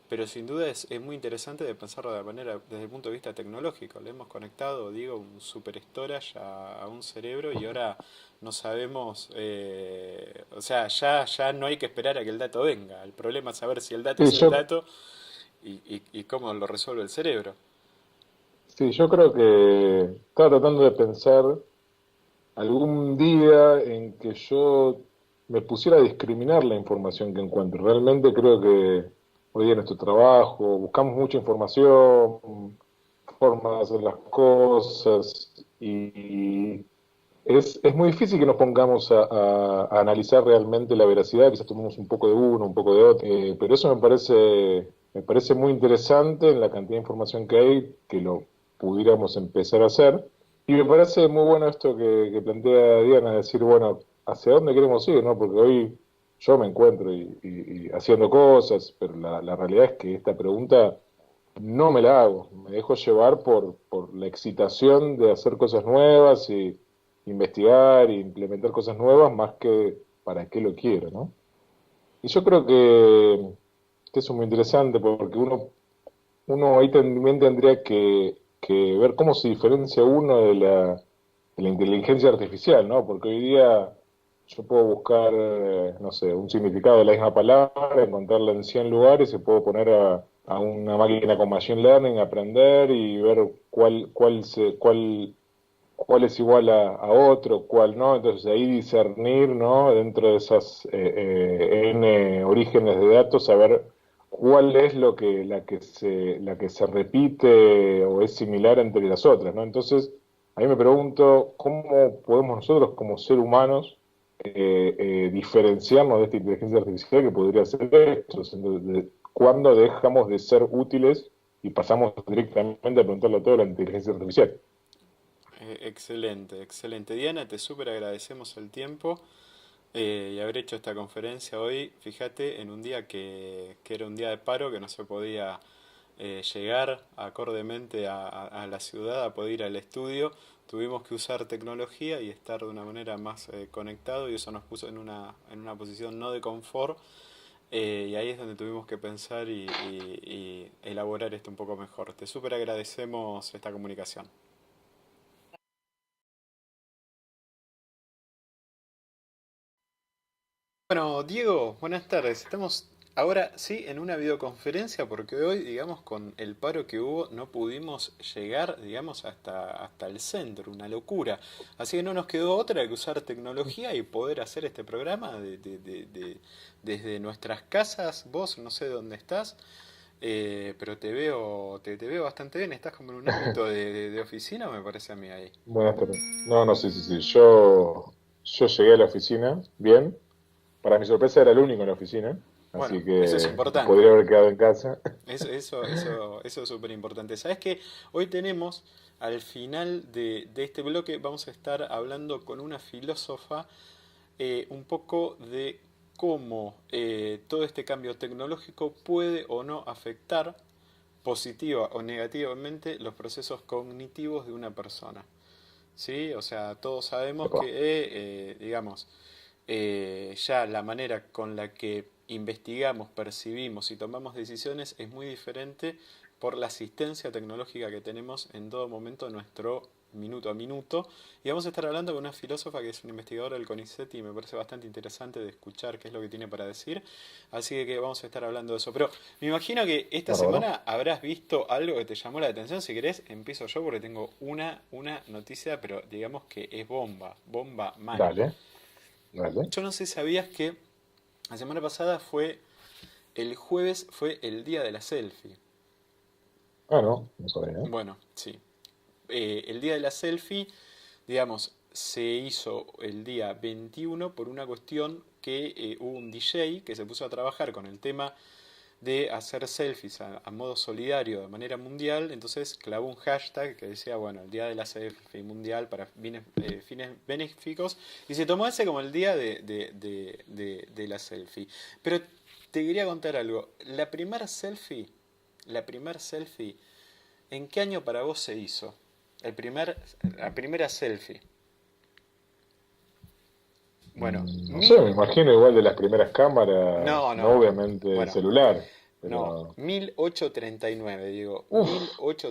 pero sin duda es muy interesante de pensarlo de manera, desde el punto de vista tecnológico. Le hemos conectado, digo, un super storage a un cerebro y ahora no sabemos, o sea, ya no hay que esperar a que el dato venga. El problema es saber si el dato Sí, es el yo, dato y cómo lo resuelve el cerebro. sí, yo creo que estaba tratando de pensar algún día en que yo me pusiera a discriminar la información que encuentro. Realmente creo que hoy día en nuestro trabajo buscamos mucha información, formas de hacer las cosas y es muy difícil que nos pongamos a analizar realmente la veracidad, quizás tomemos un poco de uno, un poco de otro, pero eso me parece muy interesante en la cantidad de información que hay, que lo pudiéramos empezar a hacer. Y me parece muy bueno esto que plantea Diana, decir, bueno, ¿hacia dónde queremos ir, no? Porque hoy yo me encuentro y haciendo cosas, pero la realidad es que esta pregunta no me la hago, me dejo llevar por la excitación de hacer cosas nuevas y investigar e implementar cosas nuevas más que para qué lo quiero, ¿no? Y yo creo que eso es muy interesante porque uno ahí también tendría que ver cómo se diferencia uno de la inteligencia artificial, ¿no? Porque hoy día yo puedo buscar, no sé, un significado de la misma palabra, encontrarla en 100 lugares y puedo poner a una máquina con machine learning, aprender y ver cuál es igual a otro, cuál no, entonces ahí discernir, ¿no? Dentro de esas N orígenes de datos, saber cuál es la que se repite o es similar entre las otras, ¿no? Entonces, ahí me pregunto, ¿cómo podemos nosotros como seres humanos diferenciarnos de esta inteligencia artificial que podría ser esto? Entonces, ¿cuándo dejamos de ser útiles y pasamos directamente a preguntarle a todo a la inteligencia artificial? Excelente, excelente. Diana, te súper agradecemos el tiempo y haber hecho esta conferencia hoy. Fíjate, en un día que era un día de paro, que no se podía llegar acordemente a la ciudad, a poder ir al estudio. Tuvimos que usar tecnología y estar de una manera más conectado y eso nos puso en una posición no de confort. Y ahí es donde tuvimos que pensar y elaborar esto un poco mejor. Te súper agradecemos esta comunicación. Bueno, Diego, buenas tardes. Estamos ahora sí en una videoconferencia porque hoy, digamos, con el paro que hubo, no pudimos llegar, digamos, hasta el centro, una locura. Así que no nos quedó otra que usar tecnología y poder hacer este programa desde nuestras casas. Vos no sé dónde estás, pero te veo bastante bien. Estás como en un ámbito de oficina, me parece a mí ahí. Buenas tardes. No, no, sí, sí, sí. Yo llegué a la oficina, bien. Para mi sorpresa era el único en la oficina, Bueno, así eso es que importante. podría haber quedado en casa. Eso es súper importante. ¿Sabes qué? Hoy tenemos, al final de este bloque, vamos a estar hablando con una filósofa un poco de cómo todo este cambio tecnológico puede o no afectar positiva o negativamente los procesos cognitivos de una persona. ¿Sí? O sea, todos sabemos Epa, que, digamos, ya la manera con la que investigamos, percibimos y tomamos decisiones es muy diferente por la asistencia tecnológica que tenemos en todo momento nuestro minuto a minuto. Y vamos a estar hablando con una filósofa que es una investigadora del CONICET y me parece bastante interesante de escuchar qué es lo que tiene para decir. Así que vamos a estar hablando de eso. Pero me imagino que esta bárbaro. semana habrás visto algo que te llamó la atención. Si querés, empiezo yo porque tengo una noticia, pero digamos que es bomba, bomba mal. Dale, dale. Yo no sé si sabías que la semana pasada el jueves fue el día de la selfie. Ah, no, no sabía. Bueno, sí. El día de la selfie, digamos, se hizo el día 21 por una cuestión que hubo un DJ que se puso a trabajar con el tema de hacer selfies a modo solidario de manera mundial, entonces clavó un hashtag que decía, bueno, el día de la selfie mundial para fines benéficos, y se tomó ese como el día de la selfie. Pero te quería contar algo, la primer selfie, ¿en qué año para vos se hizo? La primera selfie. Bueno, No sé, me imagino igual de las primeras no, cámaras, no no, no. obviamente el Bueno, celular, no, pero 1839, digo, uff, no,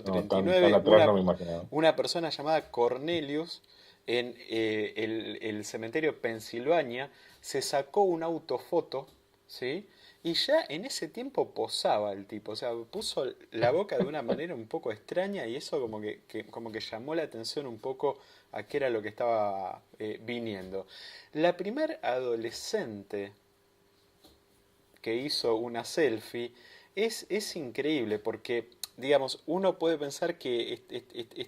tan 1839, atrás no me imaginaba. una persona llamada Cornelius en el cementerio de Pensilvania se sacó una autofoto, ¿sí? Y ya en ese tiempo posaba el tipo, o sea, puso la boca de una manera un poco extraña y eso como que llamó la atención un poco a qué era lo que estaba viniendo. La primer adolescente que hizo una selfie es increíble porque, digamos, uno puede pensar que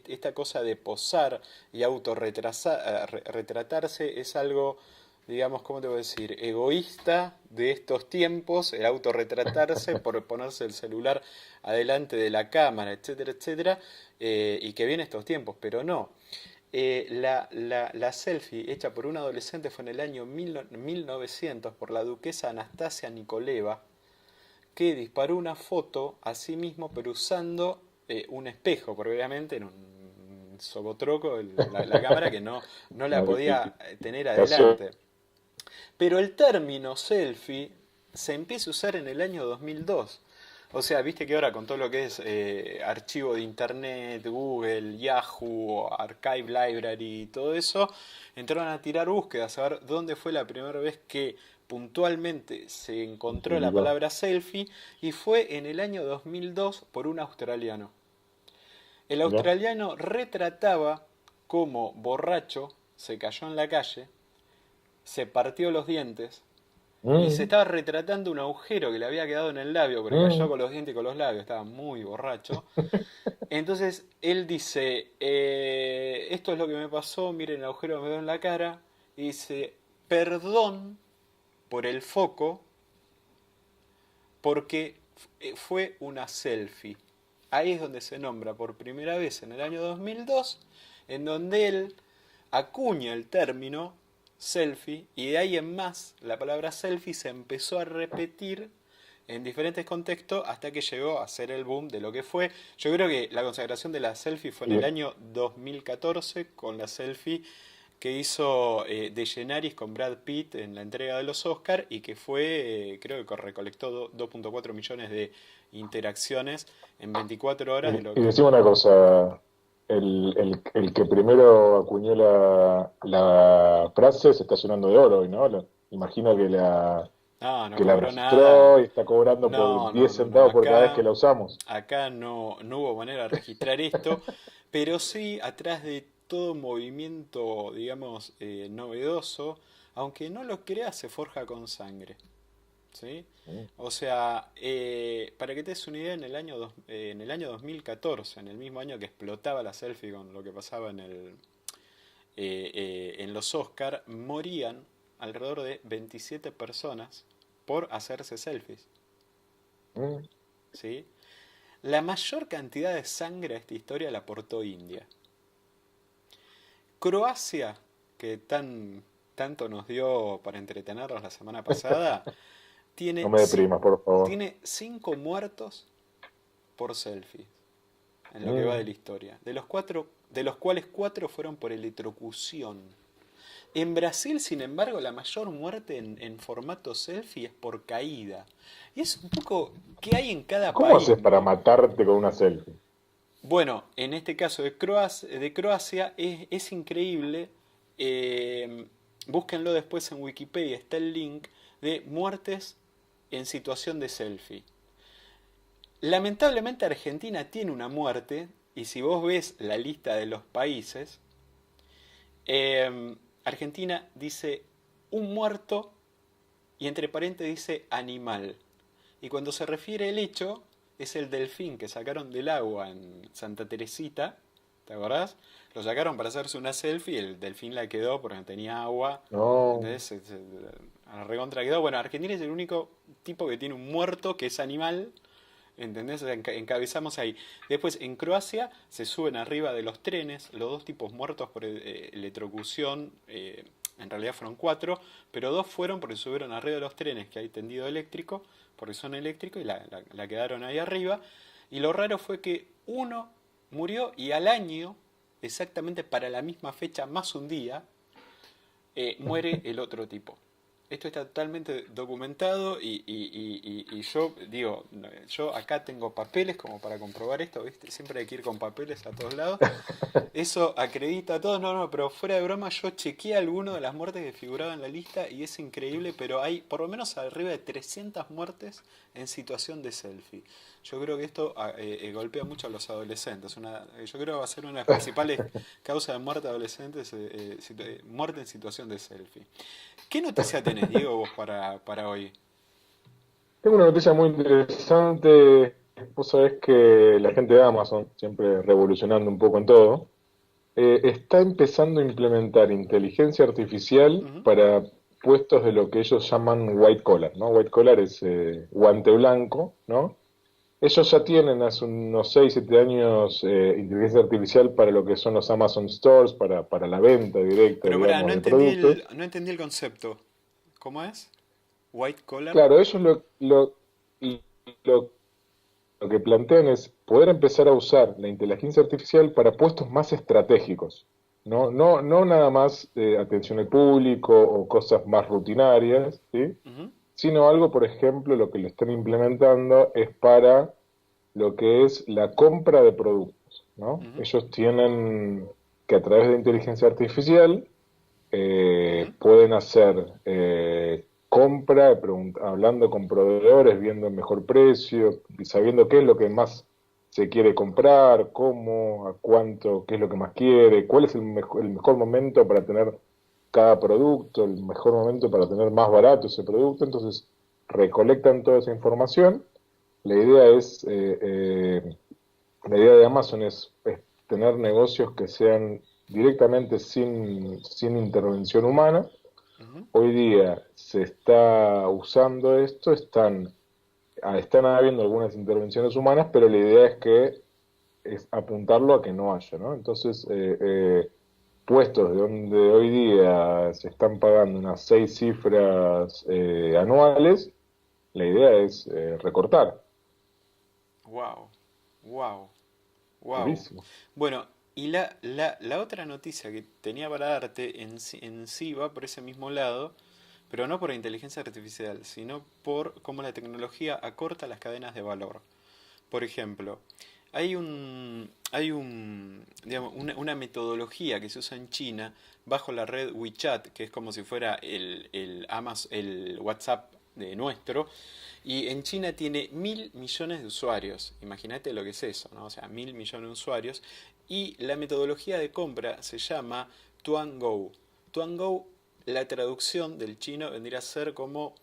esta cosa de posar y autorretratarse es algo, digamos, ¿cómo te voy a decir? Egoísta de estos tiempos, el autorretratarse por ponerse el celular adelante de la cámara, etcétera, etcétera, y que viene estos tiempos, pero no. La selfie hecha por un adolescente fue en el año 1900 por la duquesa Anastasia Nikoleva, que disparó una foto a sí mismo, pero usando un espejo, porque obviamente en un sobotroco la cámara que no la Claro, podía tener casi adelante. Pero el término selfie se empieza a usar en el año 2002. O sea, viste que ahora con todo lo que es archivo de internet, Google, Yahoo, Archive Library y todo eso, entraron a tirar búsquedas a ver dónde fue la primera vez que puntualmente se encontró la Mira. palabra selfie y fue en el año 2002 por un australiano. El Mira. australiano retrataba cómo borracho se cayó en la calle, se partió los dientes y se Mm, estaba retratando un agujero que le había quedado en el labio, porque cayó mm. con los dientes y con los labios, estaba muy borracho. Entonces él dice, esto es lo que me pasó, miren el agujero que me dio en la cara, y dice, perdón por el foco, porque fue una selfie. Ahí es donde se nombra por primera vez en el año 2002, en donde él acuña el término selfie y de ahí en más la palabra selfie se empezó a repetir en diferentes contextos hasta que llegó a ser el boom de lo que fue. Yo creo que la consagración de la selfie fue en el Y- año 2014 con la selfie que hizo DeGeneres con Brad Pitt en la entrega de los Oscar y que fue, creo que recolectó 2.4 millones de interacciones en 24 horas de lo y que... decime una cosa, el que primero acuñó la frase se está llenando de oro hoy, ¿no? Imagino No, no que la cobró nada. registró y está cobrando por No, no, 10 no, no. centavos por cada vez que la usamos. Acá no hubo manera de registrar esto, pero sí atrás de todo movimiento, digamos, novedoso, aunque no lo creas, se forja con sangre. ¿Sí? Mm. O sea, para que te des una idea, en el año 2014, en el mismo año que explotaba la selfie con lo que pasaba en los Oscar, morían alrededor de 27 personas por hacerse selfies. Mm. ¿Sí? La mayor cantidad de sangre a esta historia la aportó India. Croacia, que tanto nos dio para entretenernos la semana pasada, No tiene, me deprimas, por favor. tiene 5 muertos por selfie en lo que va de Mm. la historia, de los cuales 4 fueron por electrocución. En Brasil, sin embargo, la mayor muerte en formato selfie es por caída. Y es un poco qué hay en cada ¿Cómo país, haces para ¿no? matarte con una selfie? Bueno, en este caso de Croacia es increíble. Búsquenlo después en Wikipedia, está el link de muertes en situación de selfie. Lamentablemente Argentina tiene una muerte, y si vos ves la lista de los países, Argentina dice un muerto y entre paréntesis dice animal. Y cuando se refiere al hecho, es el delfín que sacaron del agua en Santa Teresita, ¿te acordás? Lo sacaron para hacerse una selfie y el delfín la quedó porque no tenía agua. No. Entonces, a la recontra quedó. Bueno, Argentina es el único tipo que tiene un muerto que es animal. ¿Entendés? O sea, encabezamos ahí. Después, en Croacia se suben arriba de los trenes los 2 tipos muertos por electrocución. En realidad fueron 4, pero 2 fueron porque subieron arriba de los trenes que hay tendido eléctrico, porque son eléctricos y la quedaron ahí arriba. Y lo raro fue que uno murió y al año, exactamente para la misma fecha, más un día, muere el otro tipo. Esto está totalmente documentado y yo digo, yo acá tengo papeles como para comprobar esto, ¿viste? Siempre hay que ir con papeles a todos lados. Eso acredita a todos, no, pero fuera de broma yo chequeé algunas de las muertes que figuraban en la lista y es increíble, pero hay por lo menos arriba de 300 muertes en situación de selfie. Yo creo que esto golpea mucho a los adolescentes. Yo creo que va a ser una de las principales causas de muerte de adolescentes, muerte en situación de selfie. ¿Qué noticia tenés, Diego, vos para hoy? Tengo una noticia muy interesante. Vos sabés que la gente de Amazon, siempre revolucionando un poco en todo, está empezando a implementar inteligencia artificial Ujú. para puestos de lo que ellos llaman white collar, ¿no? White collar es guante blanco, ¿no? Ellos ya tienen hace unos 6 7 años inteligencia artificial para lo que son los Amazon Stores, para la venta directa, Pero pará, digamos, de productos. no entendí el concepto. ¿Cómo es? White collar. Claro, ellos lo, lo que plantean es poder empezar a usar la inteligencia artificial para puestos más estratégicos, no nada más atención al público o cosas más rutinarias, ¿sí? Ujú, Sino algo, por ejemplo, lo que le están implementando es para lo que es la compra de productos, ¿no? ujú, Ellos tienen que a través de inteligencia artificial ujú. pueden hacer compra, hablando con proveedores, viendo el mejor precio y sabiendo qué es lo que más se quiere comprar, cómo, a cuánto, qué es lo que más quiere, cuál es el mejor momento para tener cada producto, el mejor momento para tener más barato ese producto. Entonces recolectan toda esa información. La idea es, la idea de Amazon es tener negocios que sean directamente sin intervención humana. Ujú. Hoy día se está usando esto, están habiendo algunas intervenciones humanas, pero la idea es apuntarlo a que no haya, ¿no? Entonces, puestos de donde hoy día se están pagando unas 6 cifras anuales, la idea es recortar. Wow, wow, wow. Durísimo. Bueno, y la otra noticia que tenía para darte en sí va por ese mismo lado, pero no por inteligencia artificial, sino por cómo la tecnología acorta las cadenas de valor. Por ejemplo, digamos, una metodología que se usa en China bajo la red WeChat, que es como si fuera el WhatsApp de nuestro, y en China tiene 1.000 millones de usuarios. Imagínate lo que es eso, ¿no? O sea, 1.000 millones de usuarios. Y la metodología de compra se llama Tuangou. Tuangou, la traducción del chino vendría a ser como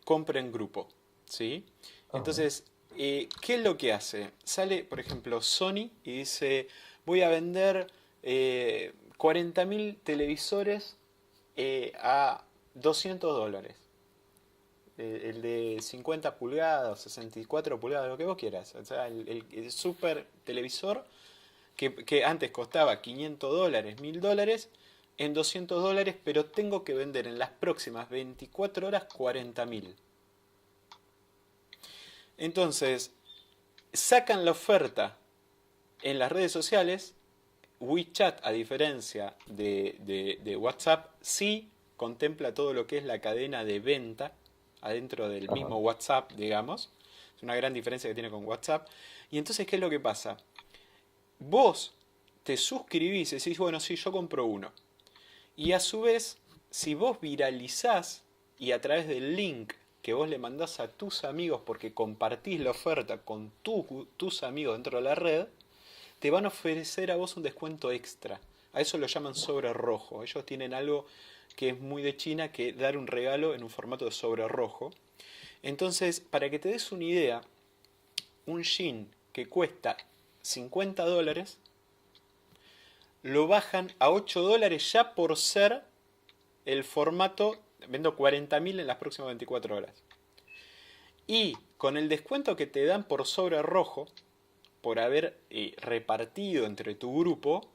compra en grupo, ¿sí? Ajá. Entonces, ¿qué es lo que hace? Sale, por ejemplo, Sony y dice, voy a vender 40.000 televisores a $200. El de 50 pulgadas, 64 pulgadas, lo que vos quieras. O sea, el super televisor que antes costaba $500, $1.000, en $200, pero tengo que vender en las próximas 24 horas 40.000. Entonces, sacan la oferta en las redes sociales. WeChat, a diferencia de WhatsApp, sí contempla todo lo que es la cadena de venta adentro del Ajá. mismo WhatsApp, digamos. Es una gran diferencia que tiene con WhatsApp. Y entonces, ¿qué es lo que pasa? Vos te suscribís y decís, bueno, sí, yo compro uno. Y a su vez, si vos viralizás y a través del link que vos le mandás a tus amigos porque compartís la oferta con tus amigos dentro de la red, te van a ofrecer a vos un descuento extra. A eso lo llaman sobre rojo. Ellos tienen algo que es muy de China, que dar un regalo en un formato de sobre rojo. Entonces, para que te des una idea, un jean que cuesta $50 lo bajan a $8 ya por ser el formato, vendo 40.000 en las próximas 24 horas. Y con el descuento que te dan por sobre rojo, por haber repartido entre tu grupo,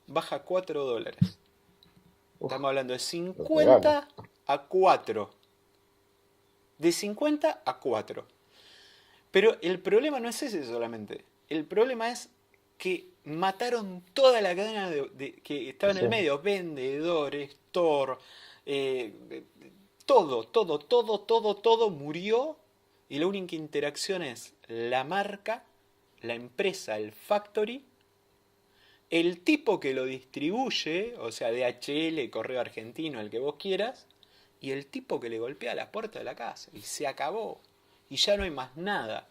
baja $4. Uf, Estamos hablando de los regalos. 50 a 4. De 50 a 4. Pero el problema no es ese solamente. El problema es que mataron toda la cadena que estaba en Sí. el medio. Vendedores, store, todo murió. Y la única interacción es la marca, la empresa, el factory, el tipo que lo distribuye, o sea, DHL, Correo Argentino, el que vos quieras, y el tipo que le golpea la puerta de la casa. Y se acabó. Y ya no hay más nada.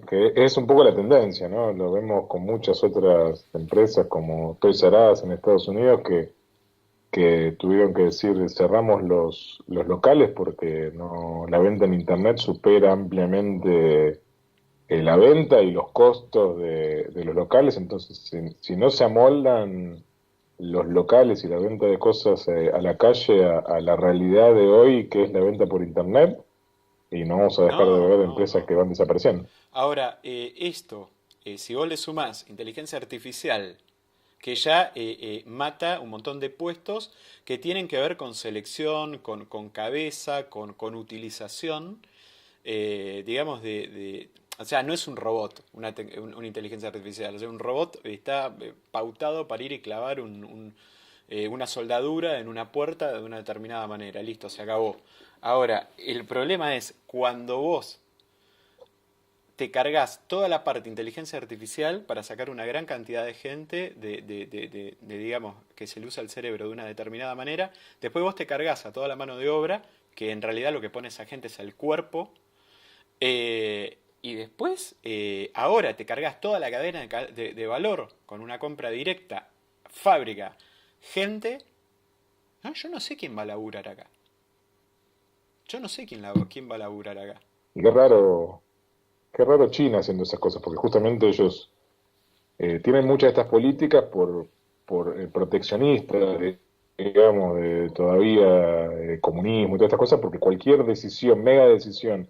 Que es un poco la tendencia, ¿no? Lo vemos con muchas otras empresas como Toys R Us en Estados Unidos que tuvieron que decir cerramos los locales porque no, la venta en Internet supera ampliamente la venta y los costos de los locales. Entonces, si no se amoldan los locales y la venta de cosas a la calle, a la realidad de hoy, que es la venta por Internet, y no vamos a dejar de No, ver no, empresas no. que van desapareciendo. Ahora, si vos le sumás inteligencia artificial, que ya mata un montón de puestos que tienen que ver con selección, con cabeza, con utilización, digamos, o sea, no es un robot, una inteligencia artificial. O sea, un robot está pautado para ir y clavar una soldadura en una puerta de una determinada manera. Listo, se acabó. Ahora, el problema es cuando vos te cargas toda la parte de inteligencia artificial para sacar una gran cantidad de gente digamos, que se le usa el cerebro de una determinada manera. Después vos te cargas a toda la mano de obra, que en realidad lo que pone esa gente es el cuerpo. Y después, ahora te cargas toda la cadena de valor con una compra directa, fábrica, gente. No, yo no sé quién va a laburar acá. Yo no sé quién va a laburar acá. Y qué raro China haciendo esas cosas, porque justamente ellos tienen muchas de estas políticas por proteccionistas, digamos, de todavía comunismo y todas estas cosas, porque cualquier decisión, mega decisión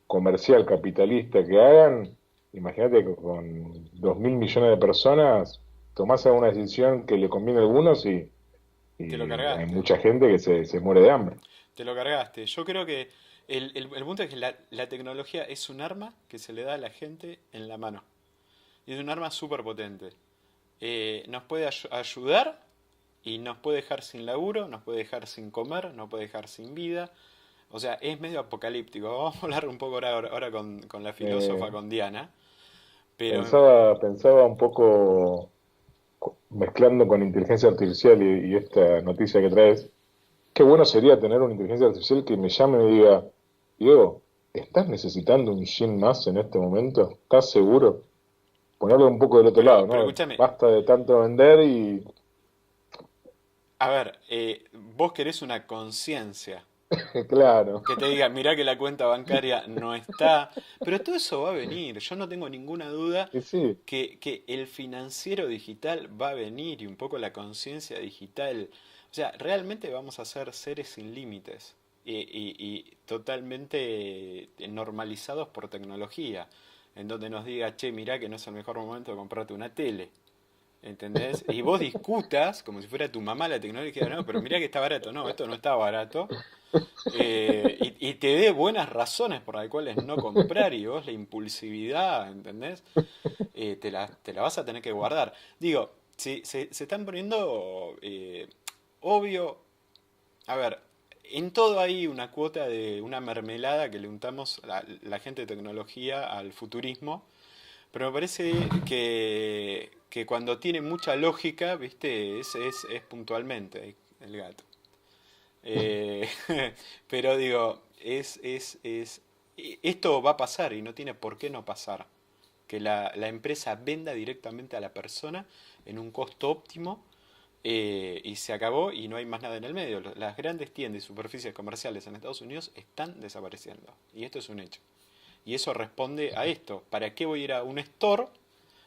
comercial, capitalista que hagan, imagínate que con 2.000 millones de personas tomás alguna decisión que le conviene a algunos Te lo y hay cargaste. mucha gente que se muere de hambre. Te lo cargaste. Yo creo que el punto es que la tecnología es un arma que se le da a la gente en la mano. Y es un arma súper potente. Nos puede ayudar y nos puede dejar sin laburo, nos puede dejar sin comer, nos puede dejar sin vida. O sea, es medio apocalíptico. Vamos a hablar un poco ahora con la filósofa, Eh, con Diana. Pero pensaba un poco mezclando con inteligencia artificial y esta noticia que traes. Qué bueno sería tener una inteligencia artificial que me llame y me diga, Diego, ¿estás necesitando un gym más en este momento? ¿Estás seguro? Ponerlo un poco del otro lado, pero ¿no? escúchame, Basta de tanto vender y... a ver, vos querés una conciencia. Claro. Que te diga, mirá que la cuenta bancaria no está. Pero todo eso va a venir. Yo no tengo ninguna duda Y sí, que el financiero digital va a venir y un poco la conciencia digital. O sea, realmente vamos a ser seres sin límites y totalmente normalizados por tecnología. En donde nos diga, che, mirá que no es el mejor momento de comprarte una tele. ¿Entendés? Y vos discutas como si fuera tu mamá la tecnología. No, pero mirá que está barato. No, esto no está barato. Y te dé buenas razones por las cuales no comprar y vos la impulsividad, ¿entendés? Te la vas a tener que guardar. Digo, si se están poniendo, obvio, a ver, en todo hay una cuota de una mermelada que le untamos la gente de tecnología al futurismo, pero me parece que cuando tiene mucha lógica, ¿viste? Es puntualmente el gato. Eh, pero digo, esto va a pasar y no tiene por qué no pasar. Que la empresa venda directamente a la persona en un costo óptimo y se acabó y no hay más nada en el medio. Las grandes tiendas y superficies comerciales en Estados Unidos están desapareciendo. Y esto es un hecho. Y eso responde a esto. ¿Para qué voy a ir a un store?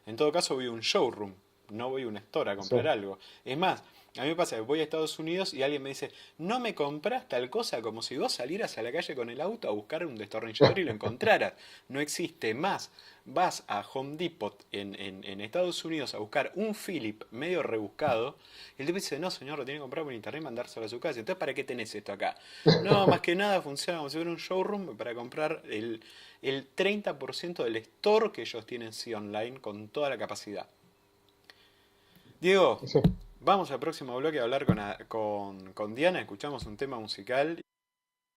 En todo caso voy a un showroom. No voy a un store a sí. comprar algo. Es más, a mí me pasa que voy a Estados Unidos y alguien me dice, no me compras tal cosa, como si vos salieras a la calle con el auto a buscar un destornillador y lo encontraras. No existe más. Vas a Home Depot en Estados Unidos a buscar un Philip medio rebuscado y el tipo dice, no señor, lo tiene que comprar por internet y mandárselo a su casa. Entonces, ¿para qué tenés esto acá? No, más que nada funciona como si fuera un showroom para comprar el 30% del store que ellos tienen sí online con toda la capacidad. Diego, Sí. vamos al próximo bloque a hablar con Diana, escuchamos un tema musical.